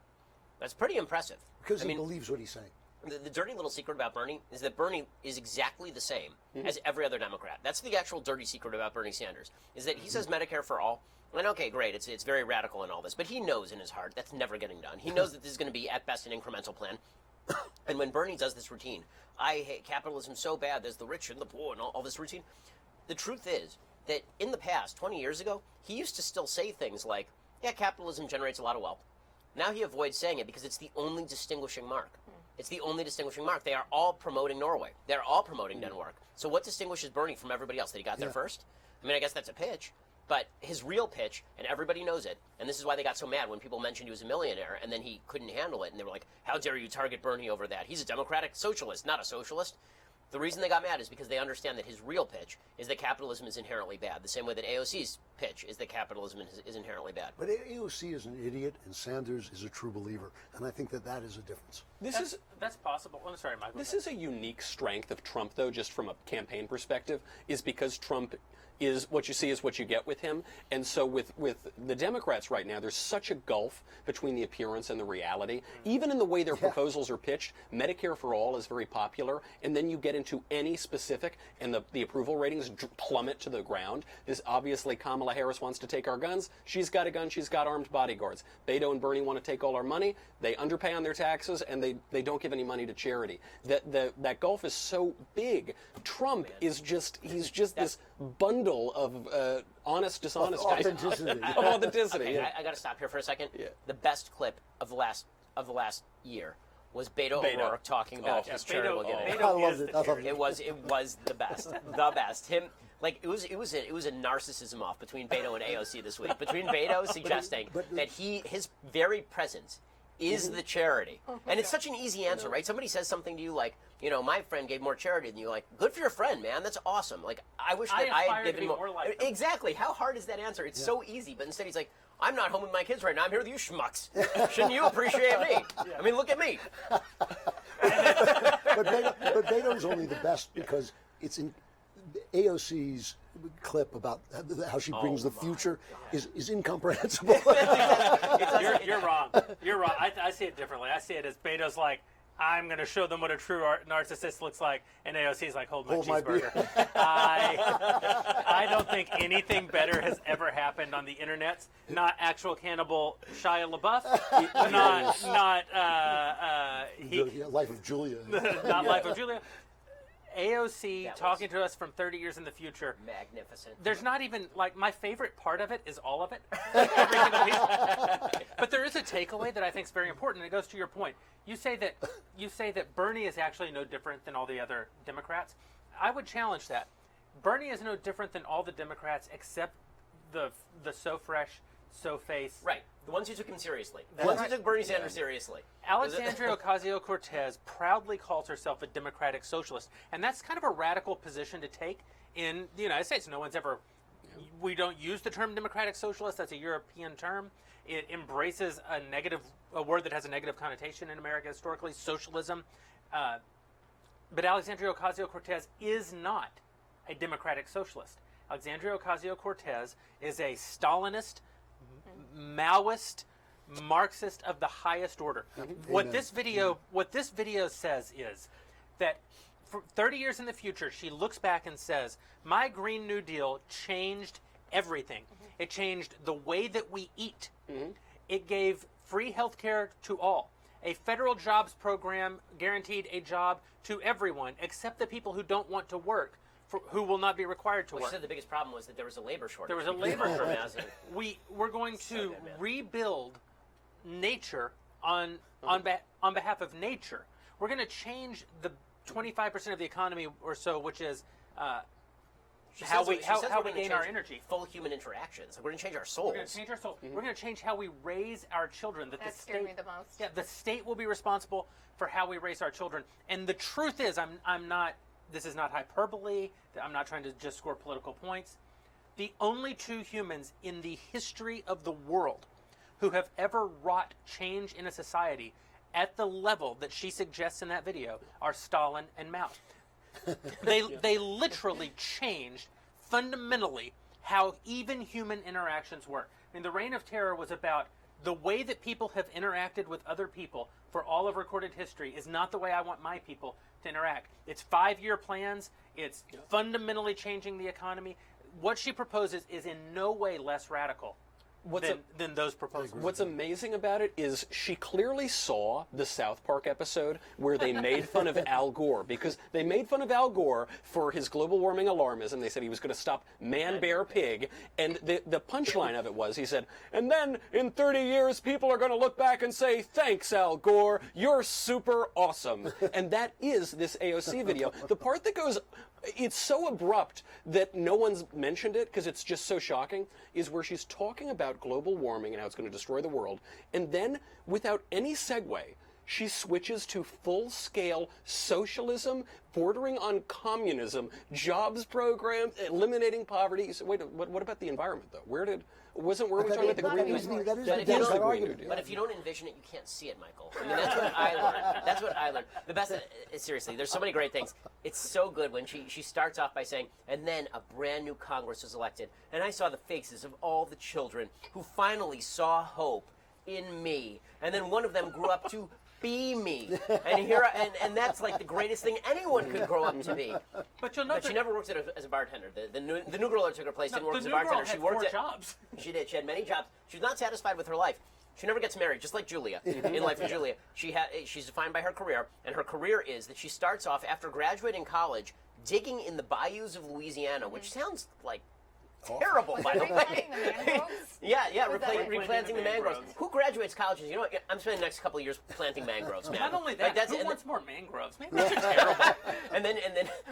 That's pretty impressive. Because I mean, he believes what he's saying. the dirty little secret about Bernie is that Bernie is exactly the same as every other Democrat. That's the actual dirty secret about Bernie Sanders, is that he says Medicare for all. And okay, great, it's very radical and all this, but he knows in his heart that's never getting done. He knows that this is going to be, at best, an incremental plan. And when Bernie does this routine, I hate capitalism so bad, there's the rich and the poor and all this routine. The truth is that in the past, 20 years ago, he used to still say things like, yeah, capitalism generates a lot of wealth. Now he avoids saying it because it's the only distinguishing mark. It's the only distinguishing mark. They are all promoting Norway. They're all promoting Denmark. So what distinguishes Bernie from everybody else? That he got there first? I mean, I guess that's a pitch. But his real pitch, and everybody knows it, and this is why they got so mad when people mentioned he was a millionaire, and then he couldn't handle it, and they were like, how dare you target Bernie over that? He's a democratic socialist, not a socialist. The reason they got mad is because they understand that his real pitch is that capitalism is inherently bad, the same way that AOC's pitch is that capitalism is inherently bad. But AOC is an idiot, and Sanders is a true believer, and I think that is a difference. That's possible. I'm sorry, Michael. This is a unique strength of Trump, though, just from a campaign perspective, is because Trump is what you see is what you get with him. And so with the Democrats right now, there's such a gulf between the appearance and the reality. Even in the way their proposals are pitched, Medicare for all is very popular. And then you get into any specific, and the approval ratings plummet to the ground. This obviously, Kamala Harris wants to take our guns. She's got a gun. She's got armed bodyguards. Beto and Bernie want to take all our money. They underpay on their taxes, and they don't give any money to charity. That gulf is so big. Trump is just this bundle of honest, dishonest guys. Authenticity. Of authenticity. Okay, Yeah. I got to stop here for a second. Yeah. The best clip of the last year was Beto O'Rourke talking about his charitable giving. I loved it. I loved it. It was the best. The best. Him, like, it was a narcissism off between Beto and AOC this week. Between Beto suggesting that his very presence is the charity. And it's such an easy answer, right? Somebody says something to you like, my friend gave more charity than you. Like, good for your friend, man. That's awesome. Like, I wish that I had given more like them. Exactly. How hard is that answer? It's so easy. But instead he's like, I'm not home with my kids right now. I'm here with you schmucks. Shouldn't you appreciate me? I mean, look at me. but Beto's only the best because it's in AOC's clip about how she brings the future is incomprehensible. You're wrong. You're wrong. I see it differently. I see it as Beto's like, I'm going to show them what a true narcissist looks like, and AOC's like, hold my cheeseburger. I don't think anything better has ever happened on the internet. Not actual cannibal Shia LaBeouf. Not Life of Julia. Not Life of Julia. AOC talking to us from 30 years in the future. Magnificent. There's not even, like, my favorite part of it is all of it. Every single piece. But there is a takeaway that I think is very important, and it goes to your point. You say that Bernie is actually no different than all the other Democrats. I would challenge that. Bernie is no different than all the Democrats except the so fresh, so face. Right. The ones who took him seriously. The ones who took Bernie Sanders seriously. Alexandria Ocasio-Cortez proudly calls herself a democratic socialist, and that's kind of a radical position to take in the United States. No one's ever, we don't use the term democratic socialist. That's a European term. It embraces a word that has a negative connotation in America historically, socialism. But Alexandria Ocasio-Cortez is not a democratic socialist. Alexandria Ocasio-Cortez is a Stalinist, Maoist, Marxist of the highest order. What this video says is that for 30 years in the future, she looks back and says, my Green New Deal changed everything. It changed the way that we eat. It gave free health care to all. A federal jobs program guaranteed a job to everyone except the people who don't want to work, who will not be required to work. She said the biggest problem was that there was a labor shortage. There was a labor shortage. We're going to rebuild nature on behalf of nature. We're going to change the 25% of the economy or so, which is how we gain our energy. Full human interactions. We're going to change our souls. We're going to change our souls. We're going to change how we raise our children. That scared me the most. Yeah, the state will be responsible for how we raise our children. And the truth is, I'm not. This is not hyperbole. I'm not trying to just score political points. The only two humans in the history of the world who have ever wrought change in a society at the level that she suggests in that video are Stalin and Mao. They literally changed fundamentally how even human interactions work. I mean, the Reign of Terror was about the way that people have interacted with other people for all of recorded history is not the way I want my people to interact. It's 5-year plans. It's fundamentally changing the economy. What she proposes is in no way less radical than those proposals. What's amazing about it is she clearly saw the South Park episode where they made fun of Al Gore, because they made fun of Al Gore for his global warming alarmism. They said he was going to stop man, bear, pig. And the punchline of it was, he said, and then in 30 years, people are going to look back and say, thanks, Al Gore, you're super awesome. And that is this AOC video. The part that goes, it's so abrupt that no one's mentioned it because it's just so shocking, is where she's talking about global warming and how it's going to destroy the world. And then, without any segue, she switches to full-scale socialism, bordering on communism, jobs programs, eliminating poverty. You say, wait, what about the environment, though? Where we talking about the Green New Deal? But if you don't envision it, you can't see it, Michael. I mean, that's what I learned. That's what I learned. The best, seriously, there's so many great things. It's so good when she starts off by saying, and then a brand new Congress was elected, and I saw the faces of all the children who finally saw hope in me, and then one of them grew up to be me, and that's like the greatest thing anyone could grow up to be. But you'll know she never worked as a bartender. The new girl that took her place didn't work as a bartender. She worked at 4 jobs. She did. She had many jobs. She was not satisfied with her life. She never gets married, just like Julia in Life of Julia. She's defined by her career, and her career is that she starts off after graduating college digging in the bayous of Louisiana, which sounds like terrible, by the way. Replanting the mangroves? Replanting the mangroves. Who graduates colleges? You know what? I'm spending the next couple of years planting mangroves, man. Not only that, Like, who wants more mangroves? Mangroves are terrible. and then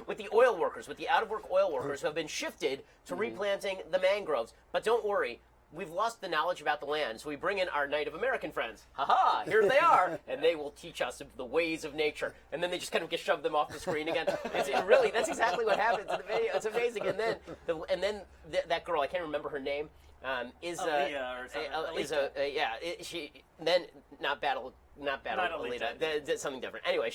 with the oil workers, with the out-of-work oil workers who have been shifted to replanting the mangroves. But don't worry. We've lost the knowledge about the land, so we bring in our Native American friends. Ha-ha, here they are, and they will teach us the ways of nature. And then they just kind of get shoved them off the screen again. Really, that's exactly what happens in the video. It's amazing. And then that girl, I can't remember her name, is not Battle Alita, something different. Anyway,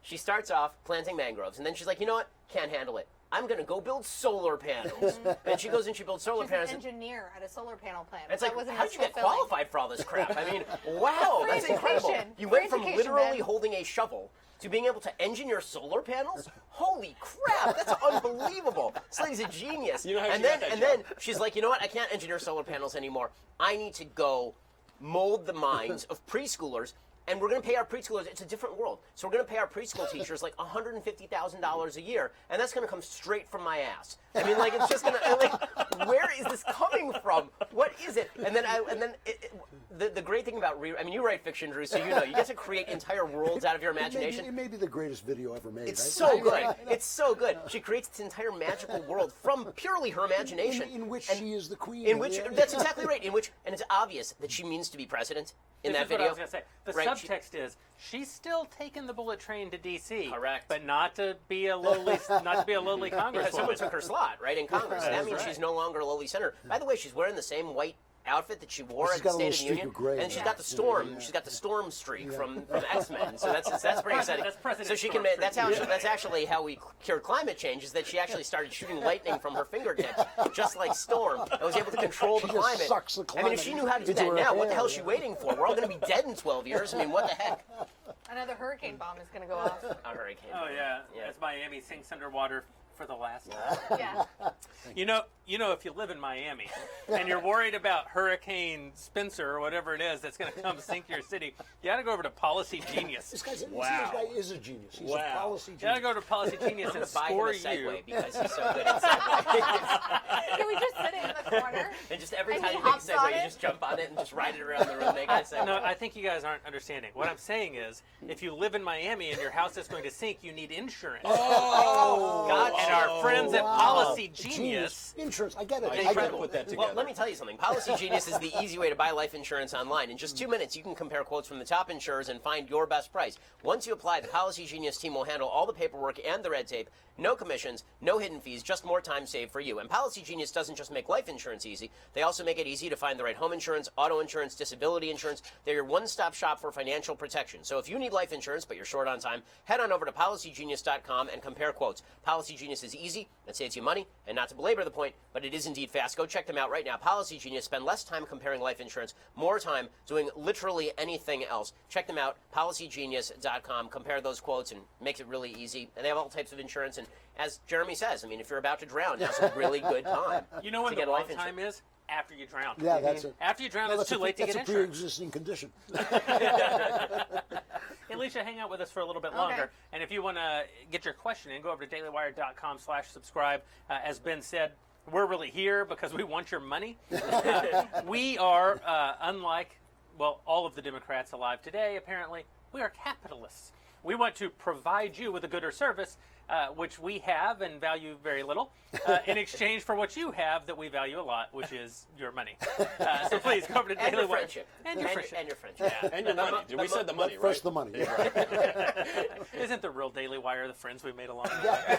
she starts off planting mangroves, and then she's like, you know what? Can't handle it. I'm going to go build solar panels. And she goes and she builds solar She's panels. an engineer at a solar panel plant. It's That like, wasn't how as did you get fulfilling. qualified for all this crap? I mean, wow, Free that's incredible. education. You Free went from education, literally Ben. holding a shovel to being able to engineer solar panels? Holy crap, that's unbelievable. This lady's a genius. You know how and she then got that and job? then she's like, you know what? I can't engineer solar panels anymore. I need to go mold the minds of preschoolers. And we're going to pay our preschoolers. It's a different world. So we're going to pay our preschool teachers like $150,000 a year, and that's going to come straight from my ass. I mean, like, it's just going to, like, where is this coming from? What is it? And then, the great thing about, I mean, you write fiction, Drew, so you know, you get to create entire worlds out of your imagination. It may be the greatest video ever made. It's right? so good. It's so good. She creates this entire magical world from purely her imagination. In which And she is the queen. In which, Yeah. that's exactly right. In which, and it's obvious that she means to be president in This that is what video. I was going to say. The Right, subtext is she's still taking the bullet train to D.C. Correct. But not to be a lowly, Because someone congresswoman. took her slot, right, in Congress. That That's means right. she's no longer a lowly senator. By the way, she's wearing the same white outfit that she wore She's at got the a little State of the streak Union, of gray and she's in got it. the storm. Yeah. She's got the storm streak from X-Men. So that's pretty exciting. That's President so she can. Storm That's streak. how. That's actually how we cured climate change. Is that she actually started shooting lightning from her fingertips, just like Storm, and was able to control the She just climate. sucks the I mean, if climate she knew how to do into that her now, what the hair, hell is she yeah. waiting for? We're all going to be dead in 12 years. I mean, what the heck? Another hurricane bomb is going to go off. A hurricane. Oh, yeah. Yeah. As Miami sinks underwater for the last Yeah. You know, if you live in Miami and you're worried about Hurricane Spencer or whatever it is that's going to come sink your city, you got to go over to Policy Genius. This this Wow. guy is a genius. He's Wow. a policy You got to genius. go to Policy Genius I'm and going to buy him score a you. Segway because he's so good at Segways. Can we just sit in the corner? And just every And time he you make a hops on Segway, you it? just jump on it and just ride it around the room, make it a Segway. No, I think you guys aren't understanding. What I'm saying is, if you live in Miami and your house is going to sink, you need insurance. Oh, Gotcha. And our friends at Wow. Policy Genius. Insurance. I get it. I I tried get to it. put that Well, together. let me tell you something. Policy Genius is the easy way to buy life insurance online. In just 2 minutes, you can compare quotes from the top insurers and find your best price. Once you apply, the Policy Genius team will handle all the paperwork and the red tape. No commissions, no hidden fees, just more time saved for you. And Policy Genius doesn't just make life insurance easy. They also make it easy to find the right home insurance, auto insurance, disability insurance. They're your one-stop shop for financial protection. So if you need life insurance but you're short on time, head on over to PolicyGenius.com and compare quotes. Policy Genius is easy, it saves you money, and not to belabor the point, but it is indeed fast. Go check them out right now. Policy Genius. Spend less time comparing life insurance, more time doing literally anything else. Check them out, PolicyGenius.com. Compare those quotes and makes it really easy. And they have all types of insurance. And as Jeremy says, I mean, if you're about to drown, now's a really good time You know when to the get wrong life insurance. time is? After you drown. Yeah, that's it. After you drown, No, it's too late to get that's a insurance. pre-existing condition. Alicia, hang out with us for a little bit Okay. longer. And if you want to get your question in, go over to dailywire.com/subscribe. As Ben said, we're really here because we want your money. We are, unlike, well, all of the Democrats alive today, apparently, we are capitalists. We want to provide you with a good or service, which we have and value very little, in exchange for what you have that we value a lot, which is your money. So please go over to And Daily your Wire. friendship. And your friendship. And your friendship. And your money. We said the money, right? First the money. Isn't the real Daily Wire the friends we made along the way?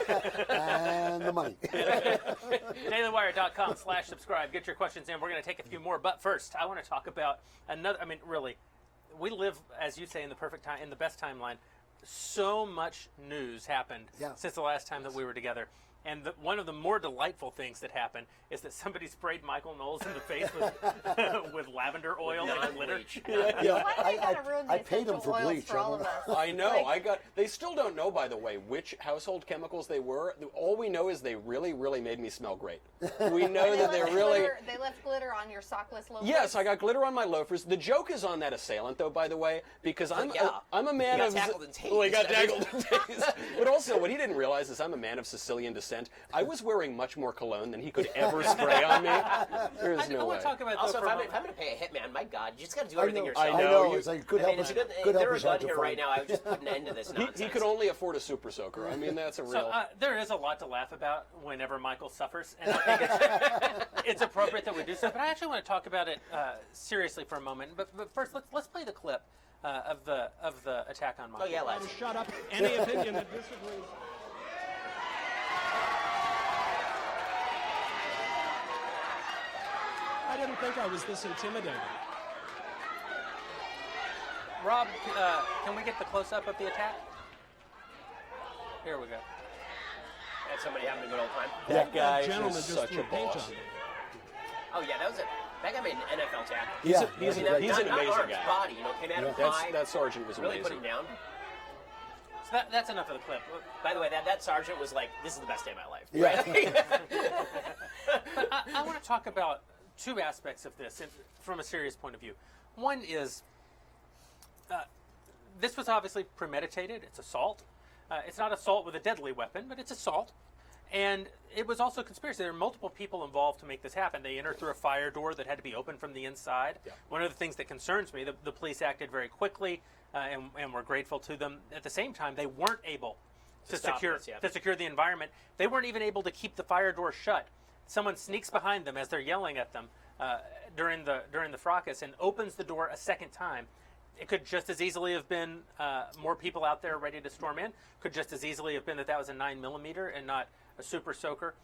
And the money. DailyWire.com/subscribe. Get your questions in. We're going to take a few more. But first, I want to talk about another. I mean, really, we live, as you say, in the perfect time, in the best timeline. So much news happened since the last time that we were together. And one of the more delightful things that happened is that somebody sprayed Michael Knowles in the face with lavender oil and glitter. Non-bleach. Yeah, Why do they gotta ruin the I paid them essential for oils bleach. for all of us? I know. Like- They still don't know, by the way, which household chemicals they were. All we know is they really, really made me smell great. We know that they really. They left glitter on your sockless loafers. Yes, I got glitter on my loafers. The joke is on that assailant, though, by the way, because I'm a man He got of. tackled and tased. Well, he got tackled and tased. But also, what he didn't realize is I'm a man of Sicilian descent. I was wearing much more cologne than he could ever spray on me. There's I no want way. to talk about Also, though, if for a I'm moment. going to pay a hitman, my God, you just got to do everything yourself. I know. It's like, good I mean, help it's us. good. Good If there help were a us gun hard to here right find. now, I would just put an end to this nonsense. He could only afford a super soaker. I mean, that's a real. So there is a lot to laugh about whenever Michael suffers, and I think it's appropriate that we do so. But I actually want to talk about it seriously for a moment. But first, let's play the clip of the attack on Michael. Oh, yeah, To let's. shut up any opinion that disagrees. I didn't think I was this intimidating. Rob, can we get the close-up of the attack? Here we go. That's somebody having a good old time. That guy Gentleman is just such threw a paint boss. on me. Oh yeah, that guy made an NFL tackle. Yeah. He's Not- an not amazing arms, guy. body, came at him high. That sergeant was really put amazing. him down. So that's enough of the clip. By the way, that sergeant was like, "This is the best day of my life." Yeah. But I want to talk about two aspects of this from a serious point of view. One is this was obviously premeditated. It's assault. It's not assault with a deadly weapon, but it's assault. And it was also conspiracy. There were multiple people involved to make this happen. They entered through a fire door that had to be opened from the inside. Yeah. One of the things that concerns me, the police acted very quickly, and we're grateful to them. At the same time, they weren't able to secure the environment. They weren't even able to keep the fire door shut. Someone sneaks behind them as they're yelling at them during the fracas and opens the door a second time. It could just as easily have been more people out there ready to storm in. Could just as easily have been that was a 9mm and not a super soaker.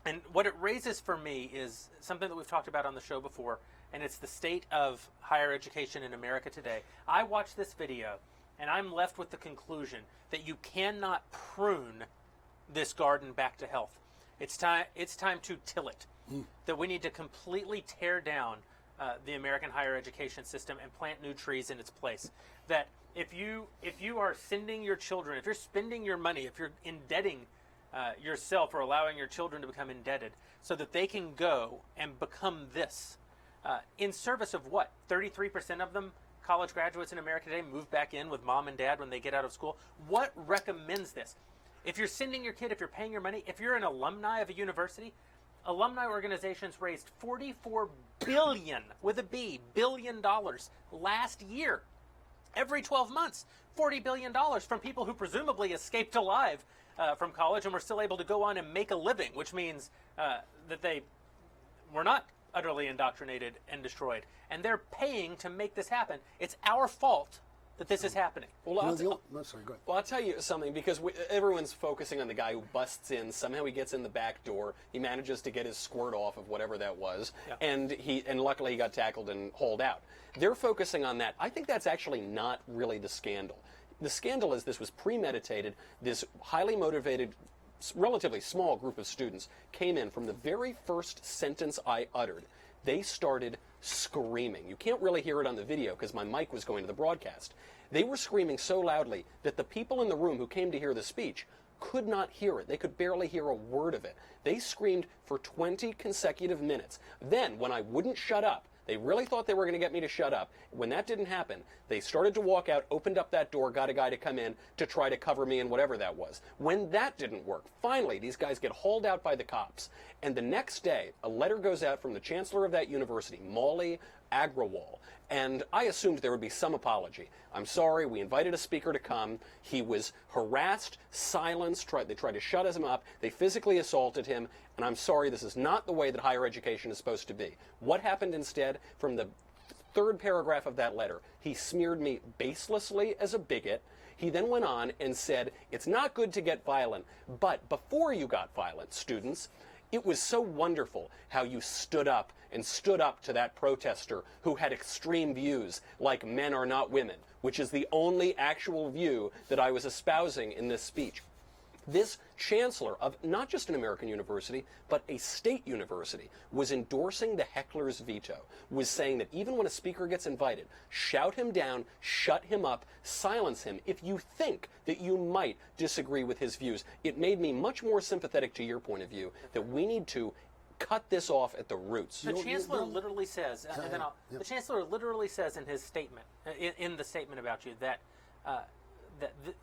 And what it raises for me is something that we've talked about on the show before, and it's the state of higher education in America today. I watched this video, and I'm left with the conclusion that you cannot prune this garden back to health. It's time to till it. That we need to completely tear down the American higher education system and plant new trees in its place. That if you are sending your children, if you're spending your money, if you're indebting yourself or allowing your children to become indebted so that they can go and become this, in service of what? 33% of them, college graduates in America today, move back in with mom and dad when they get out of school. What recommends this? If you're sending your kid, if you're paying your money, if you're an alumni of a university, alumni organizations raised $44 billion, with a B, $billion last year. Every 12 months, $40 billion from people who presumably escaped alive from college and were still able to go on and make a living, which means that they were not utterly indoctrinated and destroyed. And they're paying to make this happen. It's our fault that this is happening. Well, Sorry, go ahead. Well, I'll tell you something, because everyone's focusing on the guy who busts in. Somehow he gets in the back door. He manages to get his squirt off of whatever that was, and luckily he got tackled and hauled out. They're focusing on that. I think that's actually not really the scandal. The scandal is this was premeditated. This highly motivated, relatively small group of students came in. From the very first sentence I uttered, they started screaming. You can't really hear it on the video because my mic was going to the broadcast. They were screaming so loudly that the people in the room who came to hear the speech could not hear it. They could barely hear a word of it. They screamed for 20 consecutive minutes. Then, when I wouldn't shut up, they really thought they were going to get me to shut up. When that didn't happen, they started to walk out, opened up that door, got a guy to come in to try to cover me and whatever that was. When that didn't work, finally, these guys get hauled out by the cops. And the next day, a letter goes out from the chancellor of that university, Molly Agrawal, and I assumed there would be some apology. I'm sorry, we invited a speaker to come. He was harassed, silenced, they tried to shut him up, they physically assaulted him, and I'm sorry, this is not the way that higher education is supposed to be. What happened instead? From the third paragraph of that letter, he smeared me baselessly as a bigot. He then went on and said, it's not good to get violent, but before you got violent, students, it was so wonderful how you stood up to that protester who had extreme views like men are not women, which is the only actual view that I was espousing in this speech. This chancellor of not just an American university, but a state university, was endorsing the heckler's veto, was saying that even when a speaker gets invited, shout him down, shut him up, silence him if you think that you might disagree with his views. It made me much more sympathetic to your point of view, that we need to cut this off at the roots. The chancellor literally says, the chancellor literally says in his statement, in the statement about you, that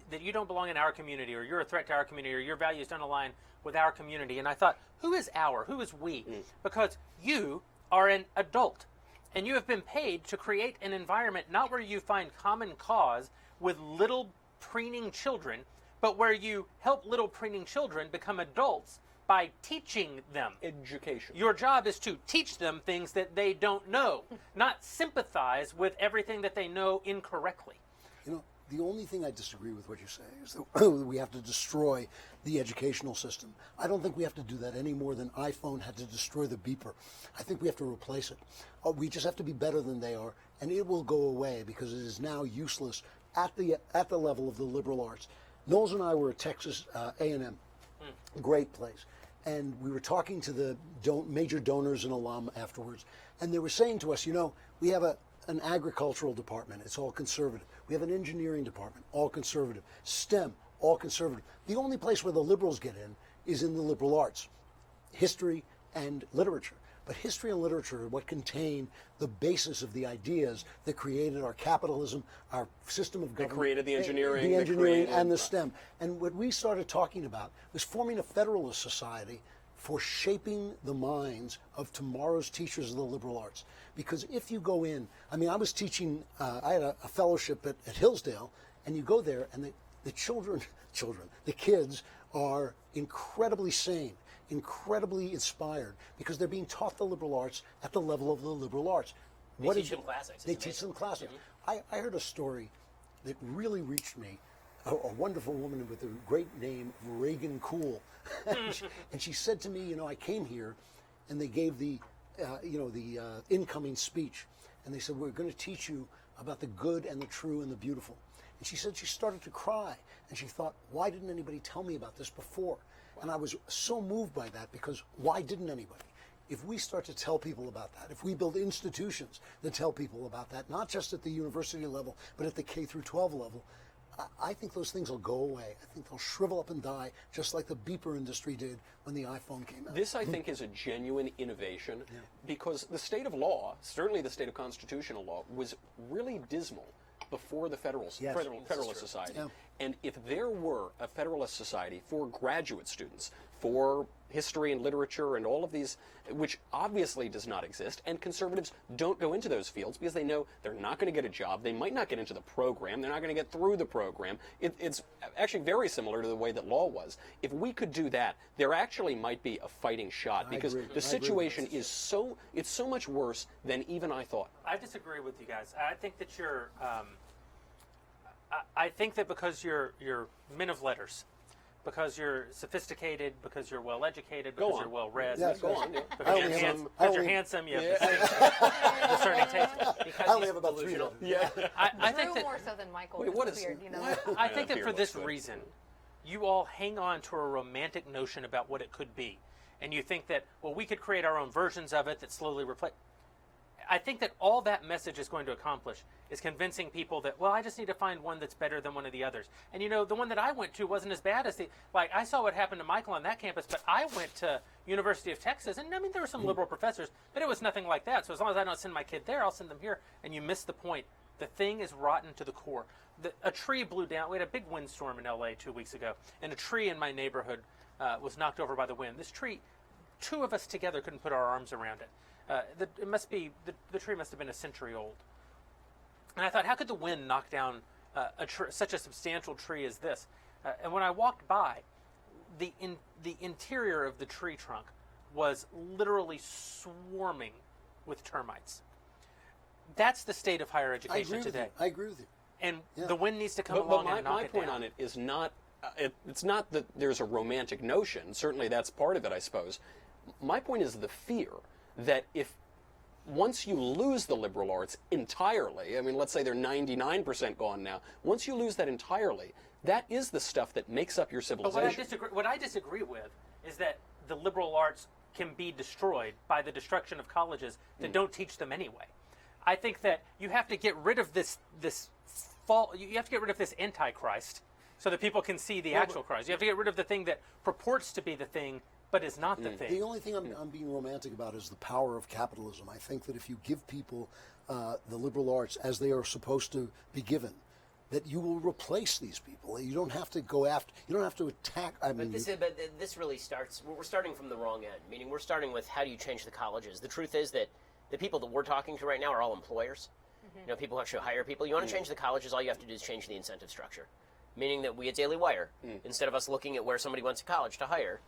that you don't belong in our community, or you're a threat to our community, or your values don't align with our community. And I thought, who is our? Who is we? Because you are an adult, and you have been paid to create an environment not where you find common cause with little preening children, but where you help little preening children become adults by teaching them. Education. Your job is to teach them things that they don't know, not sympathize with everything that they know incorrectly. You know, the only thing I disagree with what you say is that we have to destroy the educational system. I don't think we have to do that any more than iPhone had to destroy the beeper. I think we have to replace it. We just have to be better than they are, and it will go away because it is now useless at the level of the liberal arts. Knowles and I were at Texas A&M, great place, and we were talking to the major donors and alum afterwards, and they were saying to us, you know, we have an agricultural department, it's all conservative. We have an engineering department, all conservative. STEM, all conservative. The only place where the liberals get in is in the liberal arts, history and literature. But history and literature are what contain the basis of the ideas that created our capitalism, our system of government. They created the engineering. The engineering and the STEM. And what we started talking about was forming a federalist society for shaping the minds of tomorrow's teachers of the liberal arts. Because if you go in, I mean, I was teaching, I had a fellowship at Hillsdale, and you go there, and the the kids are incredibly sane, incredibly inspired, because they're being taught the liberal arts at the level of the liberal arts. They teach them classics. They teach them classics. I heard a story that really reached me. A wonderful woman with a great name, Reagan Cool. And she said to me, you know, I came here and they gave the incoming speech. And they said, we're going to teach you about the good and the true and the beautiful. And she said she started to cry. And she thought, why didn't anybody tell me about this before? And I was so moved by that, because why didn't anybody? If we start to tell people about that, if we build institutions that tell people about that, not just at the university level, but at the K through 12 level, I think those things will go away. I think they'll shrivel up and die, just like the beeper industry did when the iPhone came out. This, I think, is a genuine innovation, because the state of law, certainly the state of constitutional law, was really dismal before the Federalist Society. Yeah. And if there were a Federalist Society for graduate students, for history and literature and all of these, which obviously does not exist, and conservatives don't go into those fields because they know they're not going to get a job, they might not get into the program, they're not going to get through the program. It's actually very similar to the way that law was. If we could do that, there actually might be a fighting shot, because the situation is so much worse than even I thought. I disagree with you guys. I think that you're. I think that because you're men of letters, because you're sophisticated, because you're well educated, because you're well read, Go on. because you're handsome, you have discerning taste. I only have about 3 of them. Yeah. I think Drew that more so than Michael. Wait, which what is is- weird, you know? I think that for Fearless, this but- reason, you all hang on to a romantic notion about what it could be, and you think that, well, we could create our own versions of it that slowly replace. I think that all that message is going to accomplish is convincing people that, well, I just need to find one that's better than one of the others. And you know, the one that I went to wasn't as bad as I saw what happened to Michael on that campus, but I went to University of Texas, and I mean, there were some liberal professors, but it was nothing like that. So as long as I don't send my kid there, I'll send them here. And you miss the point. The thing is rotten to the core. A tree blew down. We had a big windstorm in LA 2 weeks ago, and a tree in my neighborhood was knocked over by the wind. This tree, 2 of us together couldn't put our arms around it. The tree must have been a century old. And I thought, how could the wind knock down such a substantial tree as this? And when I walked by, the interior of the tree trunk was literally swarming with termites. That's the state of higher education today. I agree with you. And the wind needs to come But along and knock my it point down. on it is not, it's not that there's a romantic notion. Certainly that's part of it, I suppose. My point is the fear that if once you lose the liberal arts entirely, I mean, let's say they're 99% gone now, once you lose that entirely, that is the stuff that makes up your But civilization. what I disagree with is that the liberal arts can be destroyed by the destruction of colleges that don't teach them anyway. I think that you have to get rid of this you have to get rid of this antichrist so that people can see the actual Christ. You have to get rid of the thing that purports to be the thing but is not the thing. The only thing I'm being romantic about is the power of capitalism. I think that if you give people the liberal arts as they are supposed to be given, that you will replace these people. You don't have to go after. You don't have to attack. I mean, But this really starts. We're starting from the wrong end. Meaning, we're starting with how do you change the colleges? The truth is that the people that we're talking to right now are all employers. You know, people who actually hire people. You want to change the colleges? All you have to do is change the incentive structure. Meaning that we at Daily Wire, instead of us looking at where somebody went to college to hire,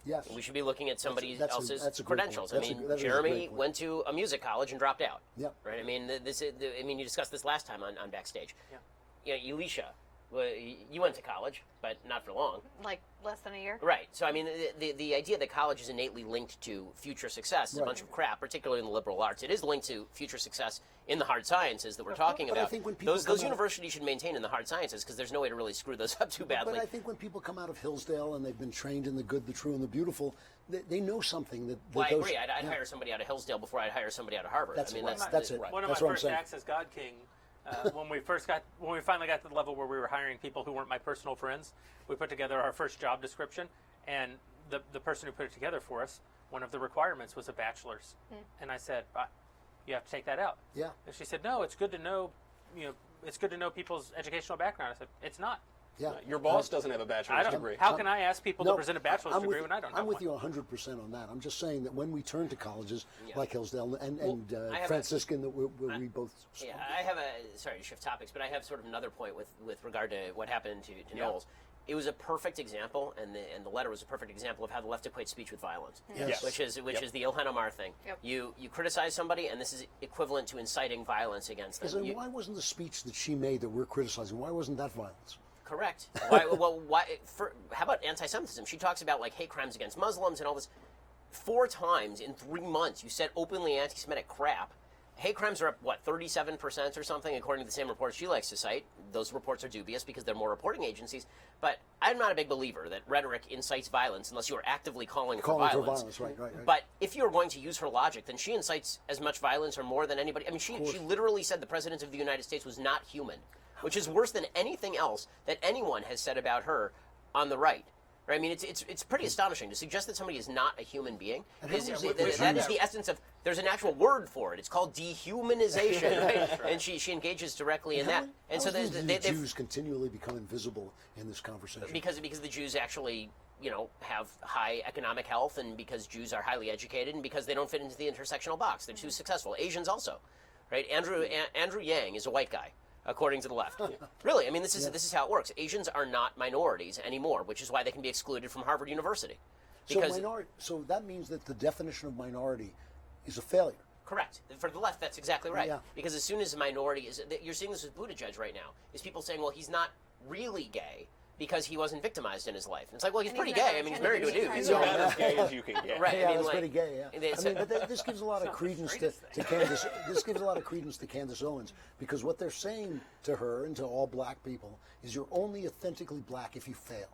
yes, we should be looking at somebody that's else's a great credentials. point. I mean, That is a Jeremy great point. went to a music college and dropped out. Yep. Right. I mean, you discussed this last time on Backstage. Yeah. You know, Elisha Well, you went to college, but not for long. Like less than a year. Right. So, I mean, the idea that college is innately linked to future success is a bunch of crap, particularly in the liberal arts. It is linked to future success in the hard sciences that we're talking but I about. think when people Those universities should maintain in the hard sciences because there's no way to really screw those up too badly. But I think when people come out of Hillsdale and they've been trained in the good, the true, and the beautiful, they know something that. Well, I agree. I'd hire somebody out of Hillsdale before I'd hire somebody out of Harvard. That's I mean, right. that's it. One of That's my what I'm first saying. acts as God King, when we finally got to the level where we were hiring people who weren't my personal friends, we put together our first job description, and the person who put it together for us, one of the requirements was a bachelor's, and I said, you have to take that out. Yeah. And she said, no, it's good to know, it's good to know people's educational background. I said, it's not. Yeah. Your boss doesn't have a bachelor's degree. How can I ask people to present a bachelor's degree when I don't have I'm with one? you 100% on that. I'm just saying that when we turn to colleges like Hillsdale and I have Franciscan, that we both. Yeah, I have sorry to shift topics, but I have sort of another point with regard to what happened to Knowles. It was a perfect example, and the letter was a perfect example of how the left equates speech with violence, Yes. which is the Ilhan Omar thing. Yep. You criticize somebody, and this is equivalent to inciting violence against them. So why wasn't the speech that she made that we're criticizing? Why wasn't that violence? Correct. How about anti-Semitism? She talks about like hate crimes against Muslims and all this. 4 times in 3 months, you said openly anti-Semitic crap. Hate crimes are up, 37% or something, according to the same reports she likes to cite. Those reports are dubious because they're more reporting agencies. But I'm not a big believer that rhetoric incites violence unless you are actively calling for violence. Right. But if you're going to use her logic, then she incites as much violence or more than anybody. I mean, she literally said the President of the United States was not human, which is worse than anything else that anyone has said about her on the right. Right? I mean, it's pretty astonishing to suggest that somebody is not a human being. That is the essence of. There's an actual word for it. It's called dehumanization, right? And she engages directly in that. And so the Jews continually become invisible in this conversation because the Jews actually have high economic health, and because Jews are highly educated, and because they don't fit into the intersectional box. They're too successful. Asians also, right? Andrew Yang is a white guy, according to the left. Really, I mean, this is how it works. Asians are not minorities anymore, which is why they can be excluded from Harvard University. Because so that means that the definition of minority is a failure. Correct. For the left, that's exactly right. Yeah. Because as soon as a minority is, you're seeing this with Buttigieg right now, is people saying, well, he's not really gay because he wasn't victimized in his life. And it's like, well, he's pretty gay. I mean, he's married to a dude. He's about as gay as you can get. Right. Yeah, I mean, that's like, pretty gay. Yeah. I mean, but this gives a lot of credence to Candace. This gives a lot of credence to Candace Owens, because what they're saying to her and to all black people is you're only authentically black if you fail,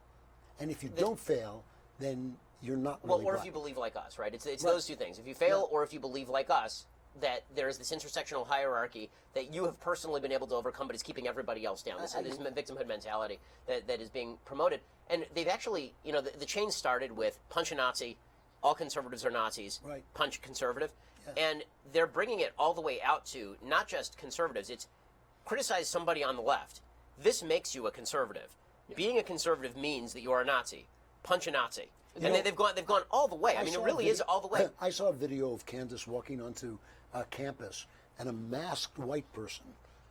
and if you don't fail, then you're not really or black. if you believe like us, right? It's those two things. If you fail, or if you believe like us, that there is this intersectional hierarchy that you have personally been able to overcome, but is keeping everybody else down. This victimhood mentality that is being promoted. And they've actually, the chain started with punch a Nazi, all conservatives are Nazis, Right. punch conservative. Yeah. And they're bringing it all the way out to not just conservatives, it's criticize somebody on the left. This makes you a conservative. Yeah. Being a conservative means that you are a Nazi. Punch a Nazi. And they've gone all the way. I mean, it really is all the way. I saw a video of Candace walking onto campus, and a masked white person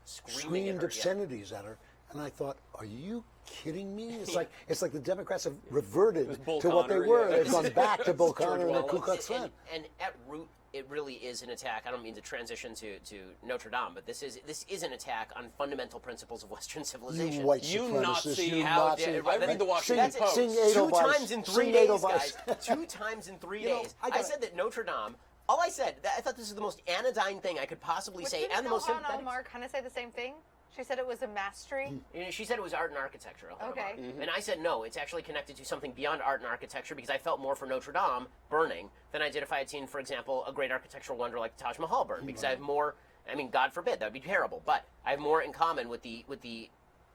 screamed obscenities at her, and I thought, are you kidding me? It's like the Democrats have reverted to what they were. They've gone back to Bull Connor and the Ku Klux Klan. And at root, it really is an attack. I don't mean to transition to Notre Dame, but this is an attack on fundamental principles of Western civilization. You white You supremacist, Nazi, you how Nazi. dare- I read the Washington Post. Sing 2 times in 3 days, Edelweiss. guys. 2 times in 3 days. I said that Notre Dame. All I said, I thought this is the most anodyne thing I could possibly say, Didn't and the most Ilhan sympathetic. Omar kind of say the same thing? She said it was a mastery. She said it was art and architecture. Okay. And I said no, it's actually connected to something beyond art and architecture, because I felt more for Notre Dame burning than I did if I had seen, for example, a great architectural wonder like the Taj Mahal burn, because I have more. I mean, God forbid, that would be terrible, but I have more in common with the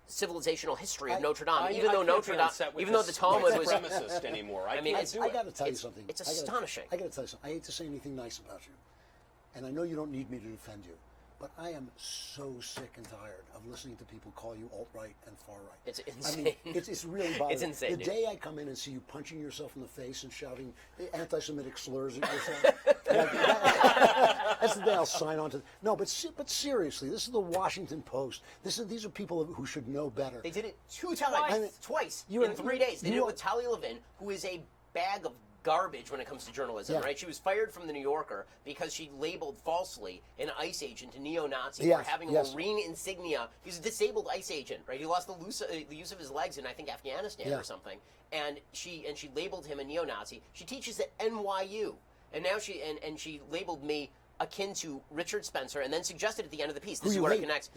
civilizational history of Notre Dame, even though the Talmud was supremacist anymore. I mean, can't it's- do I it. got to tell you something. It's astonishing. I got to tell you something. I hate to say anything nice about you, and I know you don't need me to defend you, but I am so sick and tired of listening to people call you alt-right and far-right. It's I insane. mean, it's really bothering. It's insane, The dude. day I come in and see you punching yourself in the face and shouting anti-Semitic slurs at yourself, that's the day I'll sign on to. No, but seriously, this is the Washington Post. These are people who should know better. They did it 2 times, twice You're- in 3 days. They did you it are- with Talia Levin, who is a bag of garbage when it comes to journalism, Yeah. right? She was fired from the New Yorker because she labeled falsely an ICE agent a neo-Nazi Yes, for having a yes. Marine insignia. He's a disabled ICE agent, right? He lost the use of his legs in, I think, Afghanistan Yeah. or something. And she labeled him a neo-Nazi. She teaches at NYU, and now she labeled me akin to Richard Spencer, and then suggested at the end of the piece, this is where it connects.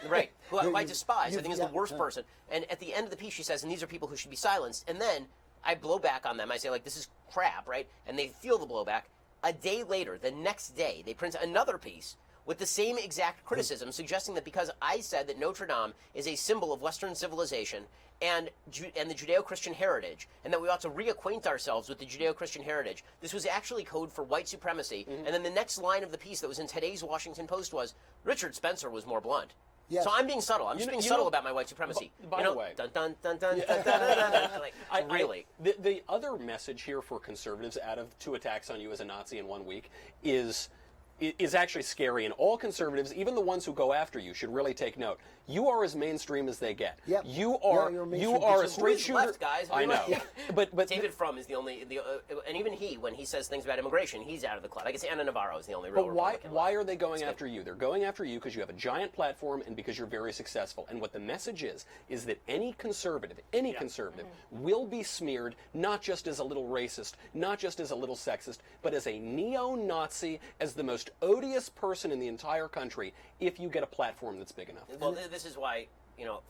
Right, who I despise. I think is the worst person. And at the end of the piece, she says, and these are people who should be silenced. And then I blow back on them. I say, like, this is crap, right? And they feel the blowback. A day later, the next day, they print another piece with the same exact criticism, suggesting that because I said that Notre Dame is a symbol of Western civilization and the Judeo-Christian heritage, and that we ought to reacquaint ourselves with the Judeo-Christian heritage, this was actually code for white supremacy. And then the next line of the piece that was in today's Washington Post was, Richard Spencer was more blunt. Yes. So I'm being subtle. I'm just being subtle about my white supremacy. By the way, dun dun dun dun dun dun dun dun. Like, really. The other message here for conservatives out of 2 attacks on you as a Nazi in 1 week is actually scary, and all conservatives, even the ones who go after you, should really take note. You are as mainstream as they get. Yep. You are you're a you mainstream are a conservative. straight Who's shooter. left, guys? I know, but David Frum is the only, and even he, when he says things about immigration, he's out of the club. I guess Anna Navarro is the only real But why Republican are they going after you? They're going after you because you have a giant platform and because you're very successful. And what the message is that any conservative will be smeared not just as a little racist, not just as a little sexist, but as a neo-Nazi, as the most odious person in the entire country if you get a platform that's big enough. Well, this is why,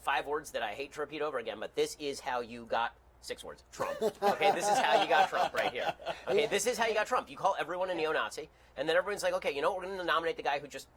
5 words that I hate to repeat over again, but this is how you got 6 words, Trump. Okay, this is how you got Trump right here. Okay, this is how you got Trump. You call everyone a neo-Nazi, and then everyone's like, okay, we're going to nominate the guy who just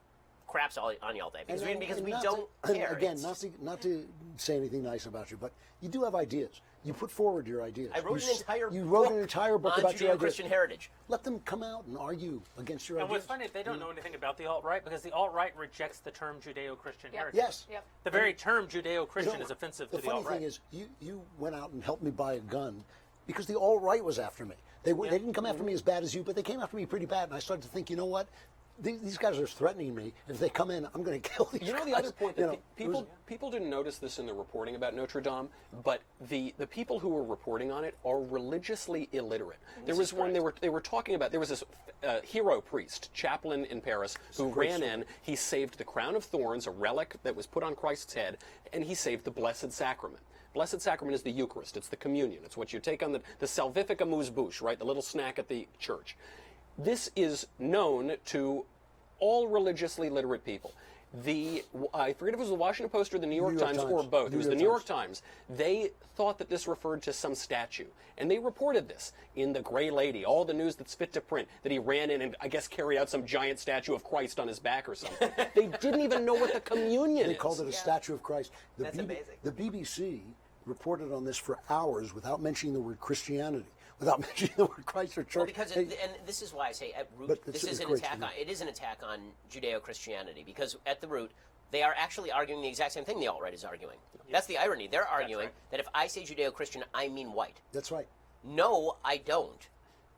craps all on y'all day because we don't care. Again, not to say anything nice about you, but you do have ideas. You put forward your ideas. I wrote You wrote an entire book on about your ideas. Judeo-Christian heritage. Let them come out and argue against your And ideas. what's funny, they don't know anything about the alt-right because the alt-right rejects the term Judeo-Christian heritage. Yes. Yep. The very term Judeo-Christian is offensive to the funny alt-right. thing is, you went out and helped me buy a gun because the alt-right was after me. They didn't come after me as bad as you, but they came after me pretty bad. And I started to think, you know what? These guys are threatening me. If they come in, I'm going to kill these guys. The other point that people didn't notice this in the reporting about Notre Dame, but the people who were reporting on it are religiously illiterate. There was one they were talking about. There was this hero priest, chaplain in Paris, who ran in. He saved the crown of thorns, a relic that was put on Christ's head, and he saved the Blessed Sacrament. Blessed Sacrament is the Eucharist. It's the communion. It's what you take on the salvific amuse-bouche, right? The little snack at the church. This is known to all religiously literate people. I forget if it was the Washington Post or the New York Times or both. It was the New York Times. They thought that this referred to some statue. And they reported this in the Gray Lady, all the news that's fit to print, that he ran in and, I guess, carried out some giant statue of Christ on his back or something. They didn't even know what the communion is. They called it a statue of Christ. That's amazing. The BBC reported on this for hours without mentioning the word Christianity, without mentioning the word Christ or church. Well, because and this is why I say at root, this is an attack on. It is an attack on Judeo-Christianity because at the root, they are actually arguing the exact same thing the alt-right is arguing. That's the irony. They're arguing that if I say Judeo-Christian, I mean white. That's right. No, I don't.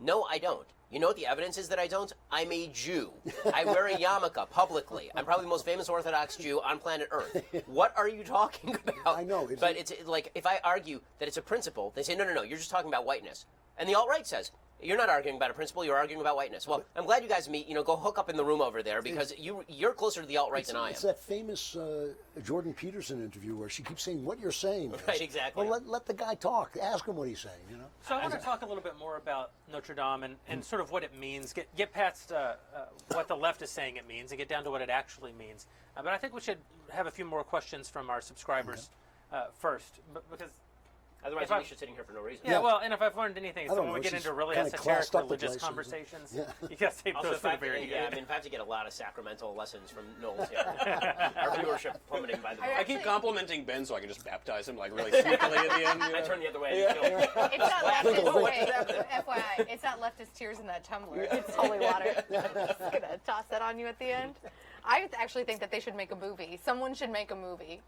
No, I don't. You know what the evidence is that I don't? I'm a Jew. I wear a yarmulke publicly. I'm probably the most famous Orthodox Jew on planet Earth. What are you talking about? I know. But it's like if I argue that it's a principle, they say, no, you're just talking about whiteness. And the alt-right says, you're not arguing about a principle, you're arguing about whiteness. Well, I'm glad you guys meet. Go hook up in the room over there because you're closer to the alt-right than I am. It's that famous Jordan Peterson interview where she keeps saying what you're saying. Right, exactly. Well, let the guy talk. Ask him what he's saying. So I want to talk a little bit more about Notre Dame and sort of what it means. Get past what the left is saying it means and get down to what it actually means. But I think we should have a few more questions from our subscribers first, because Otherwise, we'll be sitting here for no reason. yeah, well, and if I've learned anything, it's I don't when we know, get she's into really kinda esoteric classed up the religious place, conversations, yeah. you got to save Also, those for the very end. if I have to get a lot of sacramental lessons from Knowles here, our viewership plummeting by the way. I keep complimenting Ben so I can just baptize him like really sneakily at the end. I turn the other way. And kill him. It's not leftist. Wait, FYI, it's not leftist tears in that tumbler. It's holy water. I'm just gonna toss that on you at the end. I actually think that they should make a movie. Someone should make a movie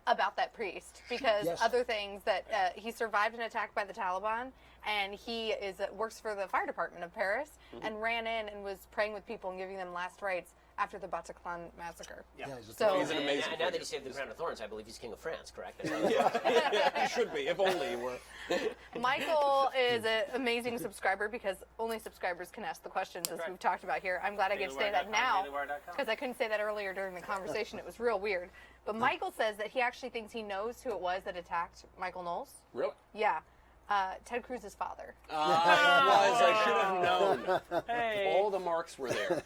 about that priest because other things that he survived an attack by the Taliban, and he works for the fire department of Paris and ran in and was praying with people and giving them last rites after the Bataclan massacre. Yeah. he's a So- He's an amazing And now that figure. he saved the crown of thorns, I believe he's king of France, correct? Yeah, he should be, if only he were. Michael is an amazing subscriber because only subscribers can ask the questions, as right. we've talked about here. I'm glad I get to say that now dailywire.com. because I couldn't say that earlier during the conversation. It was real weird. But Michael says that he actually thinks he knows who it was that attacked Michael Knowles. Really? Yeah. Ted Cruz's father. I should have known. Hey. All the marks were there.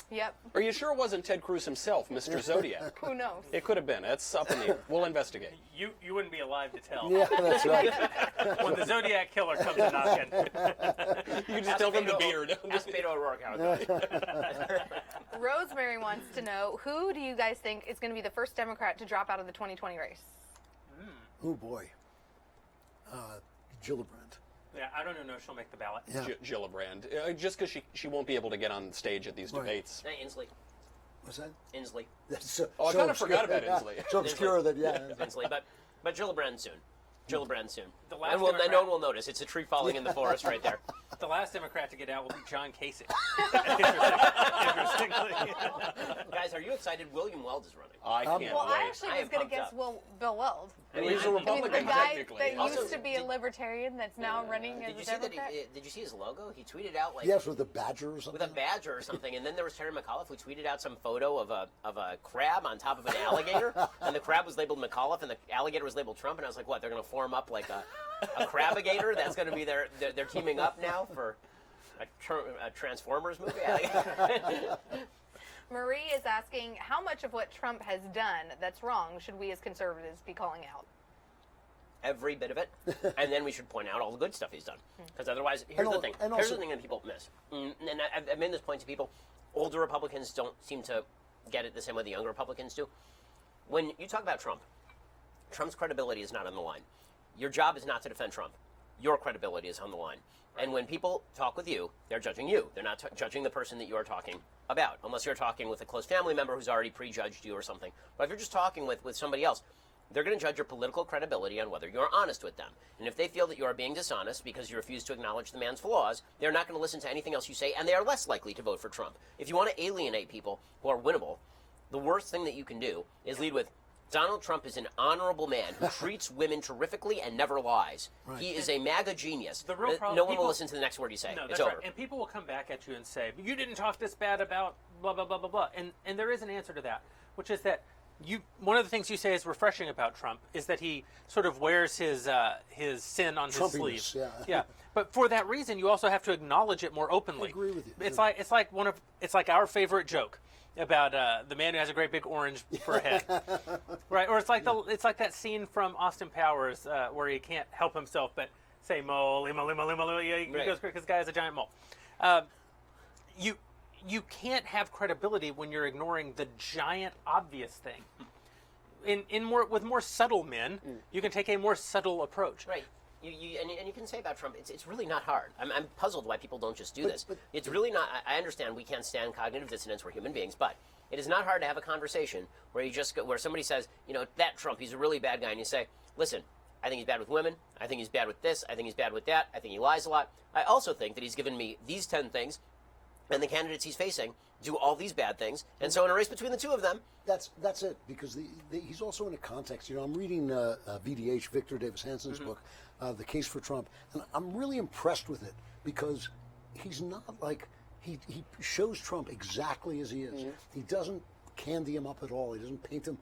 Yep. Are you sure it wasn't Ted Cruz himself, Mr. Zodiac? Who knows? It could have been. It's up in the air. We'll investigate. You wouldn't be alive to tell Yeah, that's right. when the Zodiac killer comes a knocking. You can just tell from the beard. Ask Beto O'Rourke how it goes. Rosemary wants to know, who do you guys think is going to be the first Democrat to drop out of the 2020 race? Oh boy, Gillibrand. Yeah, I don't even know if she'll make the ballot. Yeah. Gillibrand. Just because she won't be able to get on stage at these Right. debates. Hey, Inslee. What's that? Inslee. That's so, Oh, I so kind of obscure. forgot about Inslee. So obscure that Inslee. But Gillibrand soon. Gillibrand soon. The last And no Democrat- one will notice. It's a tree falling in the forest right there. The last Democrat to get out will be John Kasich. Interestingly. Guys, are you excited? William Weld is running. I can't Well, wait. I actually I was am going to pumped guess up. Bill Weld. He's a the Republican, guy technically. that Also, used to be a libertarian that's now running Did as you a see that? Democrat. Did you see his logo? He tweeted out like Yes, with the badger or something. with a badger or something, and then there was Terry McAuliffe who tweeted out some photo of a crab on top of an alligator, and the crab was labeled McAuliffe, and the alligator was labeled Trump, and I was like, what? They're going to form up like a crabigator? That's going to be they're teaming up now for a Transformers movie. Marie is asking, how much of what Trump has done that's wrong should we as conservatives be calling out? Every bit of it, and then we should point out all the good stuff he's done. Because otherwise, here's the thing. and Here's also- the thing that people miss. And I've made this point to people. Older Republicans don't seem to get it the same way the younger Republicans do. When you talk about Trump, Trump's credibility is not on the line. Your job is not to defend Trump. Your credibility is on the line. And when people talk with you, they're judging you. They're not judging the person that you are talking about, unless you're talking with a close family member who's already prejudged you or something. But if you're just talking with somebody else, they're going to judge your political credibility on whether you're honest with them. And if they feel that you are being dishonest because you refuse to acknowledge the man's flaws, they're not going to listen to anything else you say, and they are less likely to vote for Trump. If you want to alienate people who are winnable, the worst thing that you can do is lead with, Donald Trump is an honorable man who treats women terrifically and never lies. Right. He is a MAGA genius. The real problem- no one people- will listen to the next word you say. No, It's that's over. right. And people will come back at you and say, "But you didn't talk this bad about blah blah blah blah blah." And there is an answer to that, which is that one of the things you say is refreshing about Trump is that he sort of wears his sin on his Trumpiness, sleeve. yeah. But for that reason, you also have to acknowledge it more openly. I agree with you. It's like our favorite joke about the man who has a great big orange for a head, right? Or it's like that scene from Austin Powers where he can't help himself but say mole, he Right. goes because the guy has a giant mole. You can't have credibility when you're ignoring the giant obvious thing. With more subtle men, you can take a more subtle approach. Right. And you can say about Trump, it's really not hard. I'm puzzled why people don't just do this. It's really not. I understand we can't stand cognitive dissonance. We're human beings, but it is not hard to have a conversation where where somebody says, that Trump, he's a really bad guy, and you say, listen, I think he's bad with women. I think he's bad with this. I think he's bad with that. I think he lies a lot. I also think that he's given me these 10 things, and the candidates he's facing do all these bad things. And so in a race between the two of them, That's it, because he's also in a context. I'm reading VDH, Victor Davis Hanson's book, The Case for Trump, and I'm really impressed with it because he's not like, he shows Trump exactly as he is. He doesn't candy him up at all. He doesn't paint him,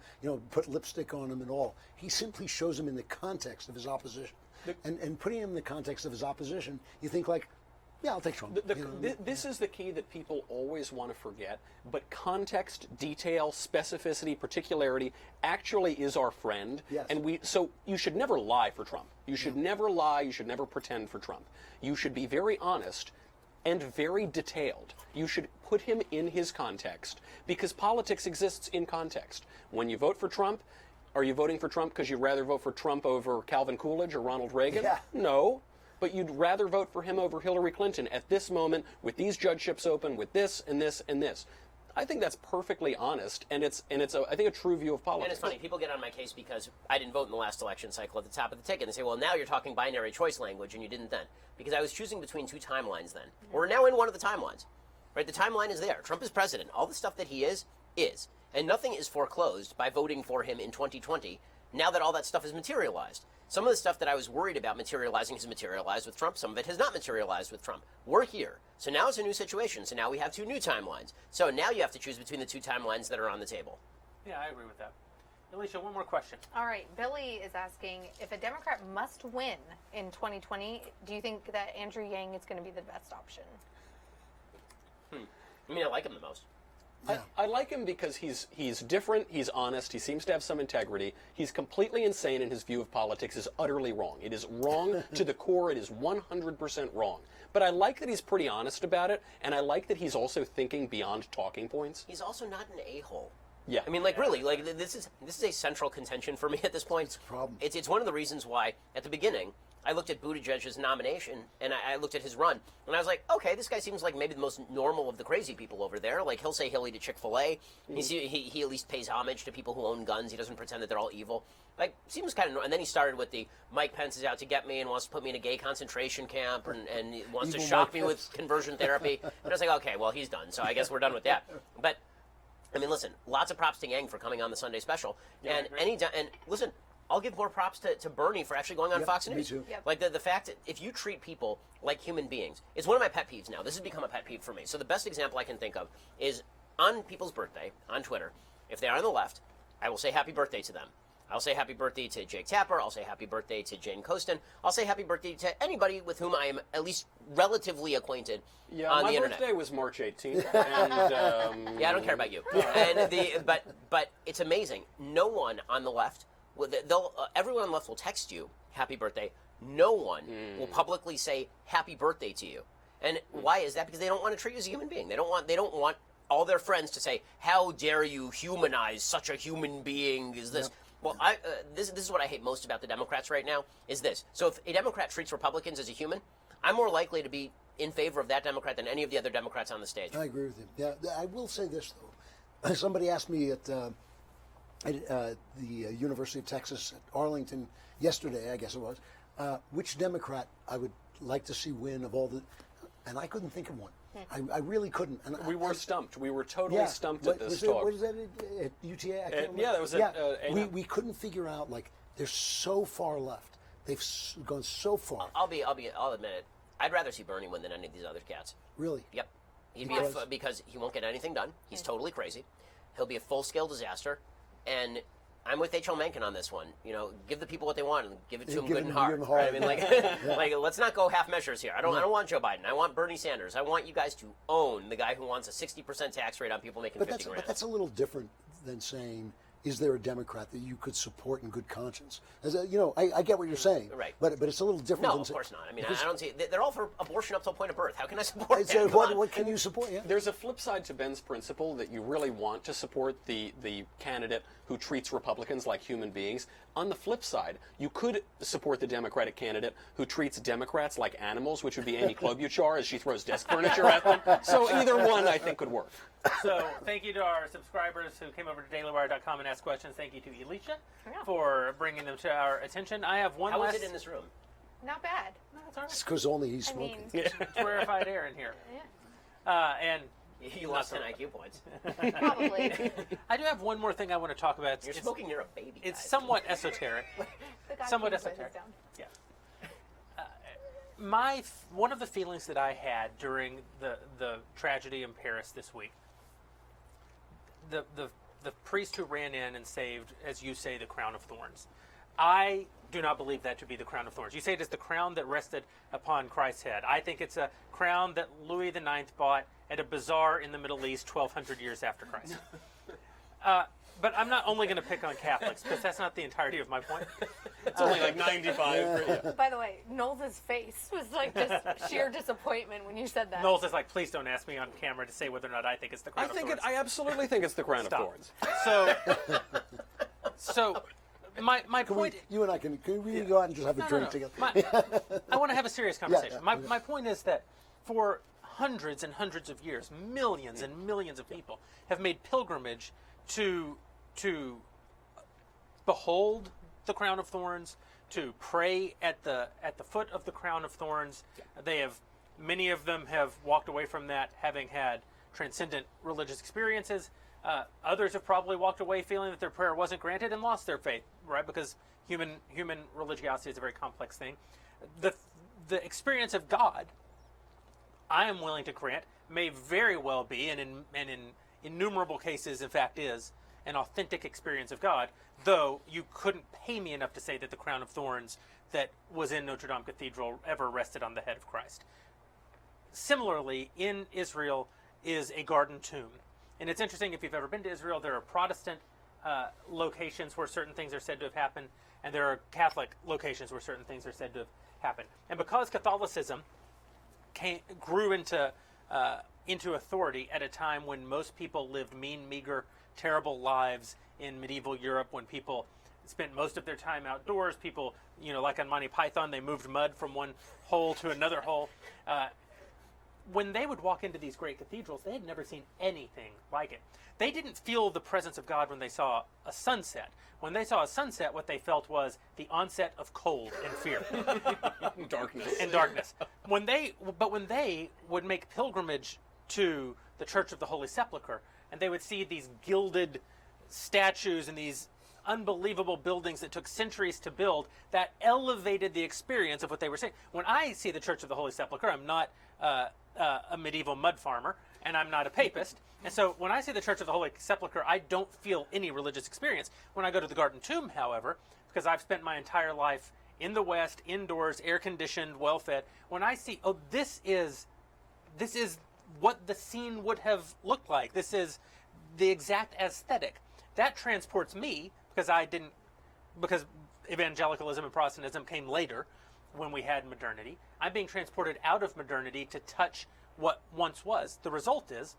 put lipstick on him at all. He simply shows him in the context of his opposition. And putting him in the context of his opposition, you think like, yeah, I'll take Trump. This is the key that people always want to forget, but context, detail, specificity, particularity actually is our friend. Yes. And so you should never lie for Trump. You should never lie, you should never pretend for Trump. You should be very honest and very detailed. You should put him in his context because politics exists in context. When you vote for Trump, are you voting for Trump because you'd rather vote for Trump over Calvin Coolidge or Ronald Reagan? Yeah. No. But you'd rather vote for him over Hillary Clinton at this moment with these judgeships open, with this and this and this. I think that's perfectly honest, and it's I think a true view of politics. and it's funny, people get on my case because I didn't vote in the last election cycle at the top of the ticket. And they say, well, now you're talking binary choice language, and you didn't then. Because I was choosing between two timelines then. We're now in one of the timelines. right? The timeline is there. Trump is president. All the stuff that he is. And nothing is foreclosed by voting for him in 2020 now that all that stuff is materialized. Some of the stuff that I was worried about materializing has materialized with Trump. Some of it has not materialized with Trump. We're here. So now it's a new situation. So now we have two new timelines. So now you have to choose between the two timelines that are on the table. Yeah, I agree with that. Alicia, one more question. All right, Billy is asking, if a Democrat must win in 2020, do you think that Andrew Yang is going to be the best option? I mean, I like him the most. I like him because he's different, he's honest, he seems to have some integrity. He's completely insane, and his view of politics is utterly wrong. It is wrong to the core. It is 100% wrong. But I like that he's pretty honest about it, and I like that he's also thinking beyond talking points. He's also not an a-hole. Yeah. I mean, like, really, like, this is a central contention for me at this point. It's a problem. It's one of the reasons why, at the beginning, I looked at Buttigieg's nomination, and I looked at his run, and I was like, okay, this guy seems like maybe the most normal of the crazy people over there. Like, he'll say he'll eat at Chick-fil-A. He at least pays homage to people who own guns. He doesn't pretend that they're all evil. Like, seems kind of... And then he started with the Mike Pence is out to get me and wants to put me in a gay concentration camp and he wants to shock me with conversion therapy. And I was like, okay, well, he's done, so I guess we're done with that. But, I mean, listen, lots of props to Yang for coming on the Sunday special. Yeah, And listen... I'll give more props to Bernie for actually going on Fox News. Me too. Yep. Like the fact that if you treat people like human beings, it's one of my pet peeves now. This has become a pet peeve for me. So the best example I can think of is on people's birthday, on Twitter, if they are on the left, I will say happy birthday to them. I'll say happy birthday to Jake Tapper. I'll say happy birthday to Jane Coaston. I'll say happy birthday to anybody with whom I am at least relatively acquainted on the internet. My birthday was March 18th. And, Yeah, I don't care about you. But it's amazing. No one on the left... everyone on the left will text you happy birthday. No one will publicly say happy birthday to you. And why is that? Because they don't want to treat you as a human being. They don't want all their friends to say, how dare you humanize such a human being as this. Well, this is what I hate most about the Democrats right now is this. So if a Democrat treats Republicans as a human, I'm more likely to be in favor of that Democrat than any of the other Democrats on the stage. I agree with you. Yeah, I will say this, though. Somebody asked me at the University of Texas at Arlington yesterday, I guess it was, which Democrat I would like to see win of all the, and I couldn't think of one. I really couldn't. And we were stumped. We were totally stumped at this talk. What is that at UTA? I can't remember. Yeah, that was at we couldn't figure out, like, they're so far left. They've gone so far. I'll admit it. I'd rather see Bernie win than any of these other cats. Really? Yep. Because he won't get anything done. He's totally crazy. He'll be a full-scale disaster. And I'm with H.L. Mencken on this one. You know, give the people what they want and give it to them good and hard. Right? I mean, like, let's not go half measures here. I don't want Joe Biden. I want Bernie Sanders. I want you guys to own the guy who wants a 60% tax rate on people making 50 grand. But that's a little different than saying, is there a Democrat that you could support in good conscience? I get what you're saying. Right. But it's a little different. No, than of course not. I mean, I don't see. They're all for abortion up to a point of birth. How can I support that? What can you support? Yeah. There's a flip side to Ben's principle that you really want to support the candidate who treats Republicans like human beings. On the flip side, you could support the Democratic candidate who treats Democrats like animals, which would be Amy Klobuchar as she throws desk furniture at them. So either one, I think, could work. So thank you to our subscribers who came over to dailywire.com and asked questions. Thank you to Alicia for bringing them to our attention. I have one How last... is it in this room? Not bad. No, it's all right. It's because only he's smoking. It's rarefied air in here. Yeah. And You lost 10 IQ points. Probably. I do have one more thing I want to talk about. You're smoking near a baby. It's guys. somewhat esoteric. The guy Somewhat keeps esoteric. down. Yeah. One of the feelings that I had during the tragedy in Paris this week, the priest who ran in and saved, as you say, the crown of thorns. I do not believe that to be the crown of thorns. You say it is the crown that rested upon Christ's head. I think it's a crown that Louis IX bought at a bazaar in the Middle East 1,200 years after Christ. But I'm not only going to pick on Catholics, because that's not the entirety of my point. It's only like 95. By the way, Knowles' face was like just sheer disappointment when you said that. Knowles is like, please don't ask me on camera to say whether or not I think it's the crown of thorns. I absolutely think it's the crown Stop. of thorns. So my point... You and I can we go out and just have a drink together? I want to have a serious conversation. yeah. My point is that for hundreds and hundreds of years, millions and millions of people have made pilgrimage to behold the crown of thorns, to pray at the foot of the crown of thorns. They have Many of them have walked away from that having had transcendent religious experiences. Others have probably walked away feeling that their prayer wasn't granted and lost their faith, right? Because human religiosity is a very complex thing. The experience of God, I am willing to grant, may very well be, and in innumerable cases, in fact, is an authentic experience of God, though you couldn't pay me enough to say that the crown of thorns that was in Notre Dame Cathedral ever rested on the head of Christ. Similarly, in Israel is a garden tomb. And it's interesting, if you've ever been to Israel, there are Protestant locations where certain things are said to have happened, and there are Catholic locations where certain things are said to have happened. And because Catholicism grew into authority at a time when most people lived mean, meager, terrible lives in medieval Europe, when people spent most of their time outdoors, people, like on Monty Python, they moved mud from one hole to another hole. When they would walk into these great cathedrals, they had never seen anything like it. They didn't feel the presence of God when they saw a sunset. When they saw a sunset, what they felt was the onset of cold and fear. Darkness. And darkness. When they would make pilgrimage to the Church of the Holy Sepulchre, and they would see these gilded statues and these unbelievable buildings that took centuries to build, that elevated the experience of what they were seeing. When I see the Church of the Holy Sepulchre, I'm not a medieval mud farmer, and I'm not a papist. And so when I see the Church of the Holy Sepulchre, I don't feel any religious experience. When I go to the Garden Tomb, however, because I've spent my entire life in the West, indoors, air-conditioned, well-fed, when I see, this is what the scene would have looked like. This is the exact aesthetic. That transports me, because evangelicalism and Protestantism came later when we had modernity. I'm being transported out of modernity to touch what once was. The result is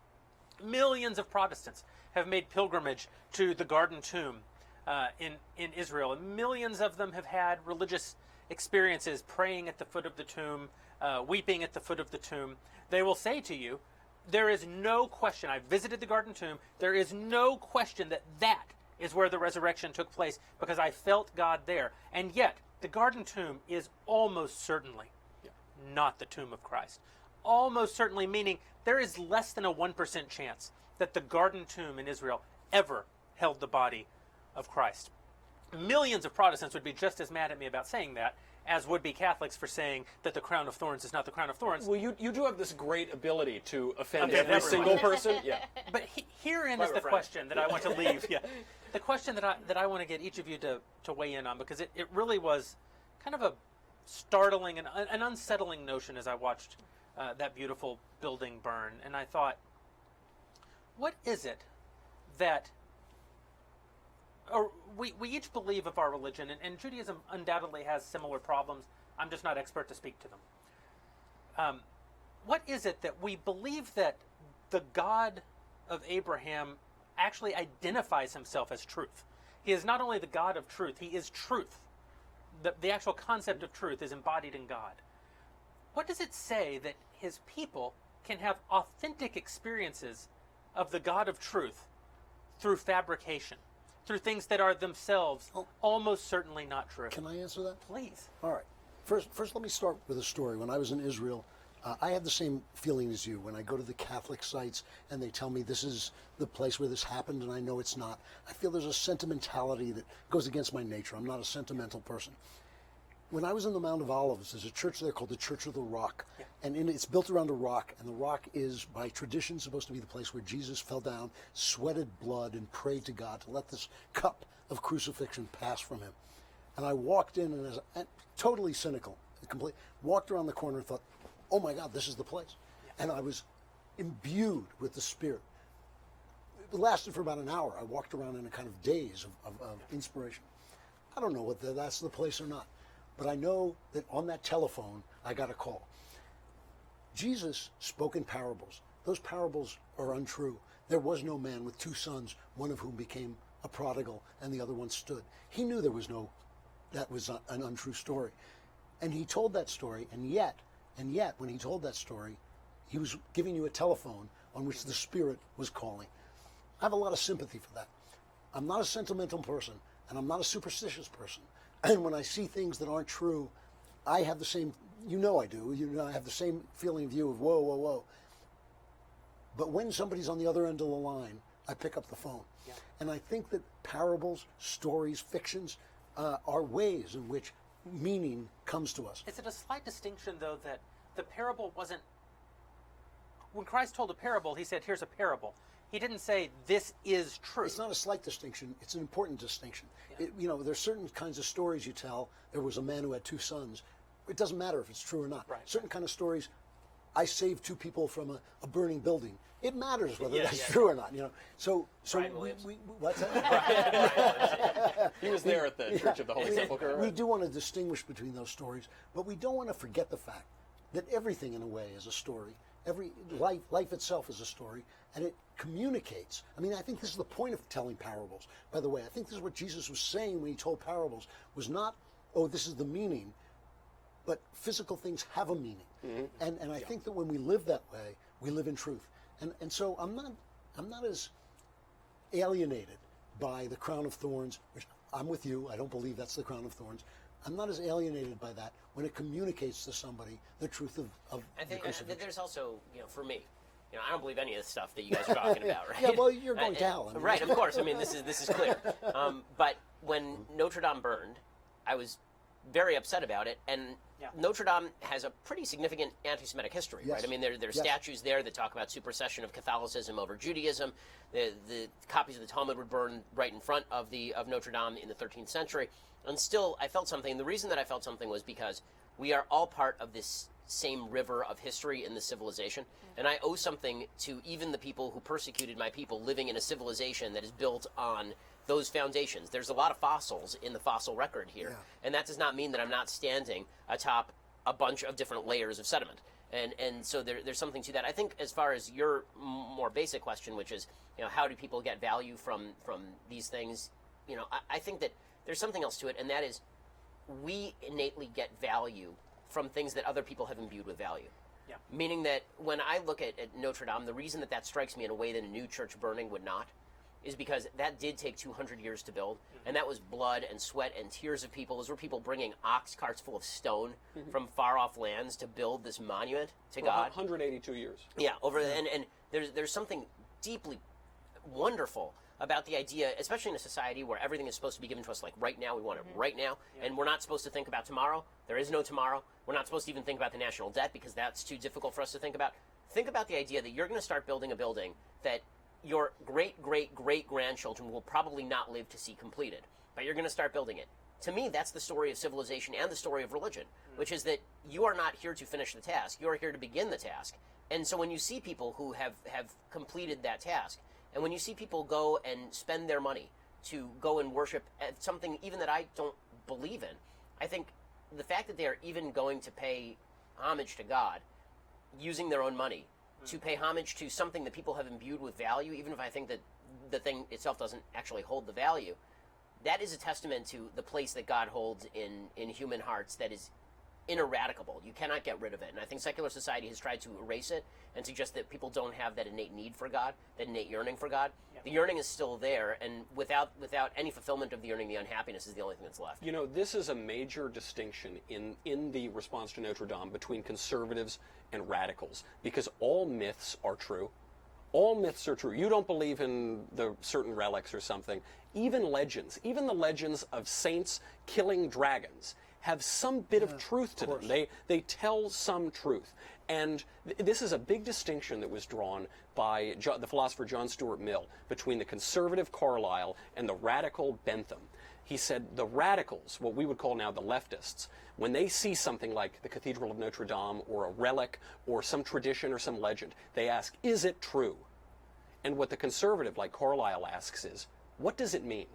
millions of Protestants have made pilgrimage to the Garden Tomb in Israel, and millions of them have had religious experiences, praying at the foot of the tomb, weeping at the foot of the tomb. They will say to you, there is no question, I visited the Garden Tomb, there is no question that is where the resurrection took place, because I felt God there. And yet, the Garden Tomb is almost certainly not the tomb of Christ. Almost certainly, meaning there is less than a 1% chance that the Garden Tomb in Israel ever held the body of Christ. Millions of Protestants would be just as mad at me about saying that as would be Catholics for saying that the crown of thorns is not the crown of thorns. Well, you do have this great ability to offend Offend every everyone. single person. Yeah. But herein Quite is the refreshing. question that I want to leave. The question that I want to get each of you to weigh in on, because it really was kind of a startling and an unsettling notion as I watched that beautiful building burn. And I thought, what is it that we each believe of our religion, and Judaism undoubtedly has similar problems. I'm just not expert to speak to them. What is it that we believe that the God of Abraham actually identifies himself as truth? He is not only the God of truth, he is truth. The actual concept of truth is embodied in God. What does it say that his people can have authentic experiences of the God of truth through fabrication, through things that are themselves almost certainly not true? Can I answer that? Please. All right. First, let me start with a story. When I was in Israel, I had the same feeling as you. When I go to the Catholic sites and they tell me this is the place where this happened and I know it's not, I feel there's a sentimentality that goes against my nature. I'm not a sentimental person. When I was in the Mount of Olives, there's a church there called the Church of the Rock. Yeah. And it's built around a rock, and the rock is, by tradition, supposed to be the place where Jesus fell down, sweated blood, and prayed to God to let this cup of crucifixion pass from him. And I walked in, and totally cynical, walked around the corner and thought, oh my God, this is the place. Yeah. And I was imbued with the Spirit. It lasted for about an hour. I walked around in a kind of daze of inspiration. I don't know whether that's the place or not. But I know that on that telephone, I got a call. Jesus spoke in parables. Those parables are untrue. There was no man with two sons, one of whom became a prodigal and the other one stood. He knew that was an untrue story. And he told that story, and yet, when he told that story, he was giving you a telephone on which the Spirit was calling. I have a lot of sympathy for that. I'm not a sentimental person, and I'm not a superstitious person. And when I see things that aren't true, I have the same, you know I do, I have the same feeling view of whoa, whoa, whoa. But when somebody's on the other end of the line, I pick up the phone. Yeah. And I think that parables, stories, fictions are ways in which meaning comes to us. Is it a slight distinction, though, that the parable wasn't... When Christ told a parable, he said, here's a parable. He didn't say, this is true. It's not a slight distinction. It's an important distinction. Yeah. There's certain kinds of stories you tell. There was a man who had 2 sons. It doesn't matter if it's true or not. Right. Certain kind of stories, I saved 2 people from a burning building. It matters whether Yeah, that's yeah. true or not. So Brian we Williams. what's that? He was there at the Church of the Holy Sepulchre. We do want to distinguish between those stories, but we don't want to forget the fact that everything, in a way, is a story. Every life itself is a story, and it communicates. I mean, I think this is the point of telling parables. By the way, I think this is what Jesus was saying when he told parables, was not, oh, this is the meaning, but physical things have a meaning. Mm-hmm. And I think that when we live that way, we live in truth. And so I'm not as alienated by the crown of thorns, which I'm with you. I don't believe that's the crown of thorns. I'm not as alienated by that when it communicates to somebody the truth of I the think crucifixion. there's also, for me, I don't believe any of the stuff that you guys are talking about, right? Yeah, well, you're going to hell. I mean. Right, of course. I mean, this is clear. But when Notre Dame burned, I was very upset about it, and Yeah. Notre Dame has a pretty significant anti-Semitic history, Yes. right? I mean, there's Yes. statues there that talk about supersession of Catholicism over Judaism. The copies of the Talmud were burned right in front of Notre Dame in the 13th century. And still, I felt something. The reason that I felt something was because we are all part of this same river of history in this civilization. And I owe something to even the people who persecuted my people living in a civilization that is built on those foundations. There's a lot of fossils in the fossil record here. Yeah. And that does not mean that I'm not standing atop a bunch of different layers of sediment. And so there's something to that. I think as far as your more basic question, which is, how do people get value from these things? I think that there's something else to it, and that is we innately get value from things that other people have imbued with value. Yeah. Meaning that when I look at Notre Dame, the reason that strikes me in a way that a new church burning would not is because that did take 200 years to build, and that was blood and sweat and tears of people. Those were people bringing ox carts full of stone from far-off lands to build this monument to God. 182 years. Yeah, and there's something deeply wonderful about the idea, especially in a society where everything is supposed to be given to us like right now. We want it right now, and we're not supposed to think about tomorrow. There is no tomorrow. We're not supposed to even think about the national debt because that's too difficult for us to think about. Think about the idea that you're going to start building a building that your great-great-great-grandchildren will probably not live to see completed, but you're going to start building it. To me, that's the story of civilization and the story of religion, which is that you are not here to finish the task. You are here to begin the task. And so when you see people who have completed that task, and when you see people go and spend their money to go and worship at something even that I don't believe in, I think the fact that they are even going to pay homage to God using their own money to pay homage to something that people have imbued with value, even if I think that the thing itself doesn't actually hold the value, that is a testament to the place that God holds in human hearts that is ineradicable. You cannot get rid of it. And I think secular society has tried to erase it and suggest that people don't have that innate need for God, that innate yearning for God. Yeah. The yearning is still there, and without any fulfillment of the yearning, the unhappiness is the only thing that's left. This is a major distinction in the response to Notre Dame between conservatives and radicals, because all myths are true. All myths are true. You don't believe in the certain relics or something. Even legends, even the legends of saints killing dragons, have some bit of truth to them. They tell some truth. And this is a big distinction that was drawn by the philosopher John Stuart Mill between the conservative Carlyle and the radical Bentham. He said the radicals, what we would call now the leftists, when they see something like the Cathedral of Notre Dame or a relic or some tradition or some legend, they ask, is it true? And what the conservative like Carlyle asks is, what does it mean?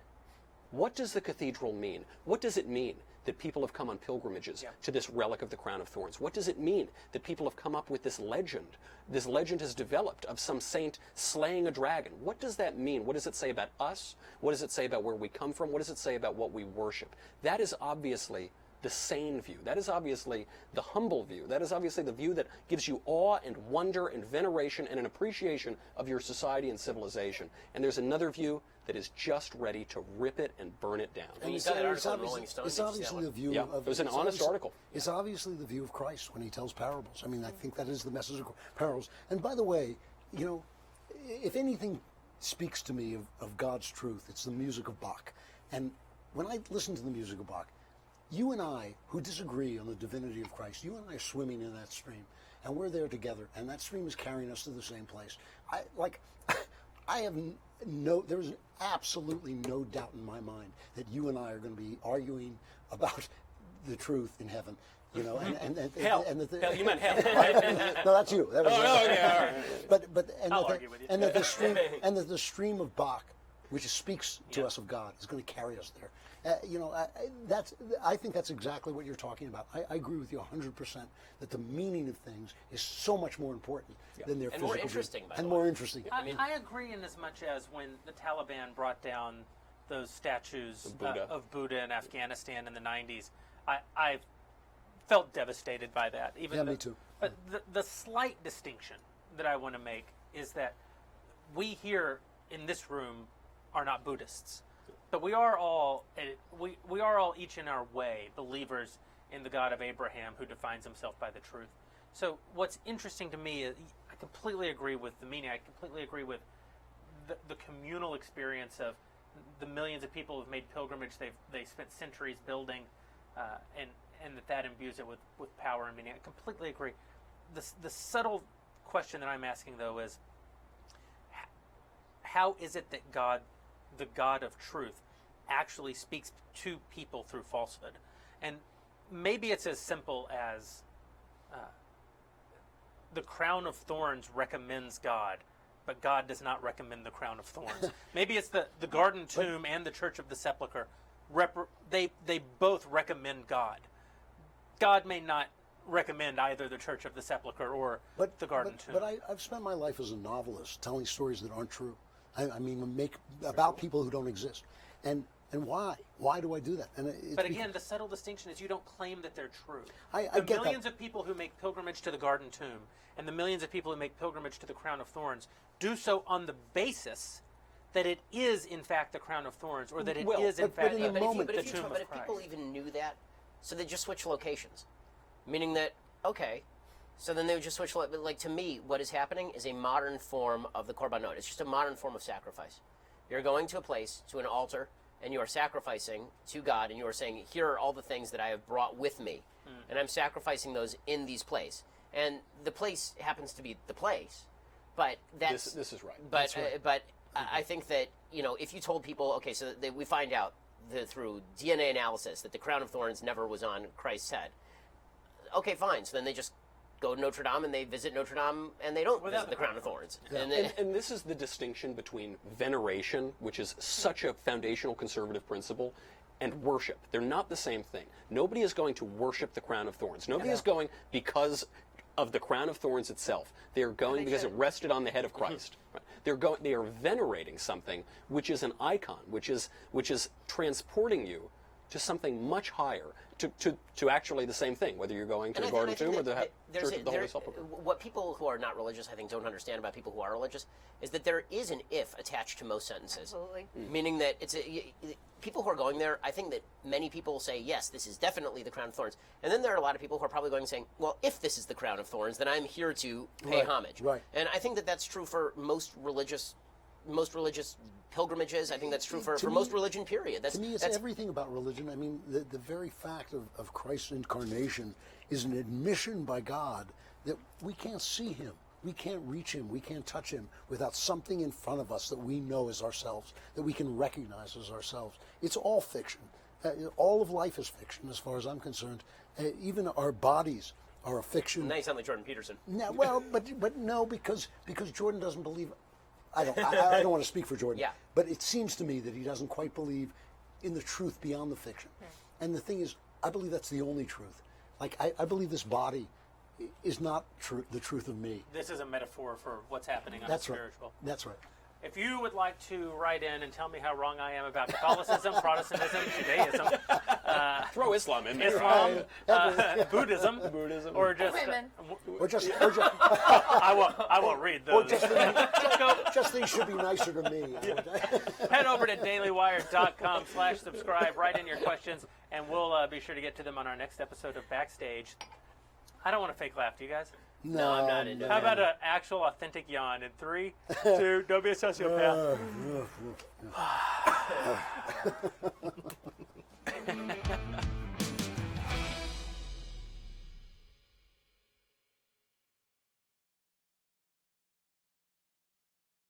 What does the cathedral mean? What does it mean that people have come on pilgrimages to this relic of the crown of thorns? What does it mean that people have come up with this legend? This legend has developed of some saint slaying a dragon. What does that mean? What does it say about us? What does it say about where we come from? What does it say about what we worship? That is obviously the sane view. That is obviously the humble view. That is obviously the view that gives you awe and wonder and veneration and an appreciation of your society and civilization. And there's another view that is just ready to rip it and burn it down. And you saw that article in Rolling Stone. It's obviously the view Yeah, of... it was an it's honest obviously- article. It's obviously the view of Christ when he tells parables. I mean, I think that is the message of parables. And by the way, you know, if anything speaks to me of God's truth, it's the music of Bach. And when I listen to the music of Bach, you and I, who disagree on the divinity of Christ, you and I are swimming in that stream, and we're there together, and that stream is carrying us to the same place. There's absolutely no doubt in my mind that you and I are going to be arguing about the truth in heaven. You know, Hell. Hell, you meant hell, right? No, that's you. That was okay, all right. I'll argue with you. and that the stream of Bach, which speaks to us of God, is going to carry us there. I think that's exactly what you're talking about. I agree with you 100% that the meaning of things is so much more important than their And physical more being. interesting, by the and way. more interesting. I agree in as much as when the Taliban brought down those statues of Buddha in Afghanistan in the 90s, I felt devastated by that. Me too. But the slight distinction that I want to make is that we here in this room are not Buddhists, but we are all each in our way believers in the God of Abraham who defines himself by the truth. So what's interesting to me is I completely agree with the meaning. I completely agree with the communal experience of the millions of people who've made pilgrimage. They spent centuries building, and that imbues it with power and meaning. I completely agree. The subtle question that I'm asking, though, is how is it that God, the God of truth, actually speaks to people through falsehood? And maybe it's as simple as the crown of thorns recommends God, but God does not recommend the crown of thorns. Maybe it's the garden tomb and the church of the sepulchre. They both recommend God. God may not recommend either the church of the sepulchre or the garden tomb. But I've spent my life as a novelist telling stories that aren't true. I mean, about people who don't exist. And why? Why do I do that? But again, the subtle distinction is you don't claim that they're true. I the get millions that. of people who make pilgrimage to the garden tomb and the millions of people who make pilgrimage to the crown of thorns do so on the basis that it is in fact the crown of thorns, or that it is in fact in the moment, the tomb of But if Christ. people even knew that, so they just switch locations, meaning that so then they would just switch. Like, to me, what is happening is a modern form of the korbanot. It's just a modern form of sacrifice. You're going to a place, to an altar, and you are sacrificing to God, and you are saying, here are all the things that I have brought with me, and I'm sacrificing those in these places. And the place happens to be the place, but that's... This is right. But but I think that, if you told people, okay, so we find out through DNA analysis that the crown of thorns never was on Christ's head. Okay, fine. So then they just go to Notre Dame and they visit Notre Dame and they don't visit the crown of thorns. Yeah. And this is the distinction between veneration, which is such a foundational conservative principle, and worship. They're not the same thing. Nobody is going to worship the crown of thorns. Nobody is going because of the crown of thorns itself. They are going because it rested on the head of Christ. Right? They are venerating something which is an icon, which is transporting you to something much higher, to actually the same thing, whether you're going to the garden tomb or the church of the Holy Sepulchre. What people who are not religious, I think, don't understand about people who are religious is that there is an if attached to most sentences. Absolutely. Meaning that people who are going there, I think that many people say, yes, this is definitely the crown of thorns. And then there are a lot of people who are probably going and saying, well, if this is the crown of thorns, then I'm here to pay homage. Right. And I think that that's true for most religious pilgrimages. I think that's true for most religion, period. To me, it's everything about religion. I mean, the very fact of Christ's incarnation is an admission by God that we can't see him. We can't reach him. We can't touch him without something in front of us that we know as ourselves, that we can recognize as ourselves. It's all fiction. All of life is fiction, as far as I'm concerned. Even our bodies are a fiction. Now you sound like Jordan Peterson. No, well, but no, because Jordan doesn't believe. I don't want to speak for Jordan. Yeah. But it seems to me that he doesn't quite believe in the truth beyond the fiction. And the thing is, I believe that's the only truth. Like, I believe this body is not the truth of me. This is a metaphor for what's happening on That's the right. spiritual. That's right. If you would like to write in and tell me how wrong I am about Catholicism, Protestantism, Judaism, Throw Islam in there. Islam, Buddhism, or just Women. Or just I won't read those. just these should be nicer to me. Head over to dailywire.com/subscribe. Write in your questions, and we'll be sure to get to them on our next episode of Backstage. I don't want to fake laugh. Do you guys? No, I'm not into How it. about an actual, authentic yawn in 3, 2? Don't be a sociopath.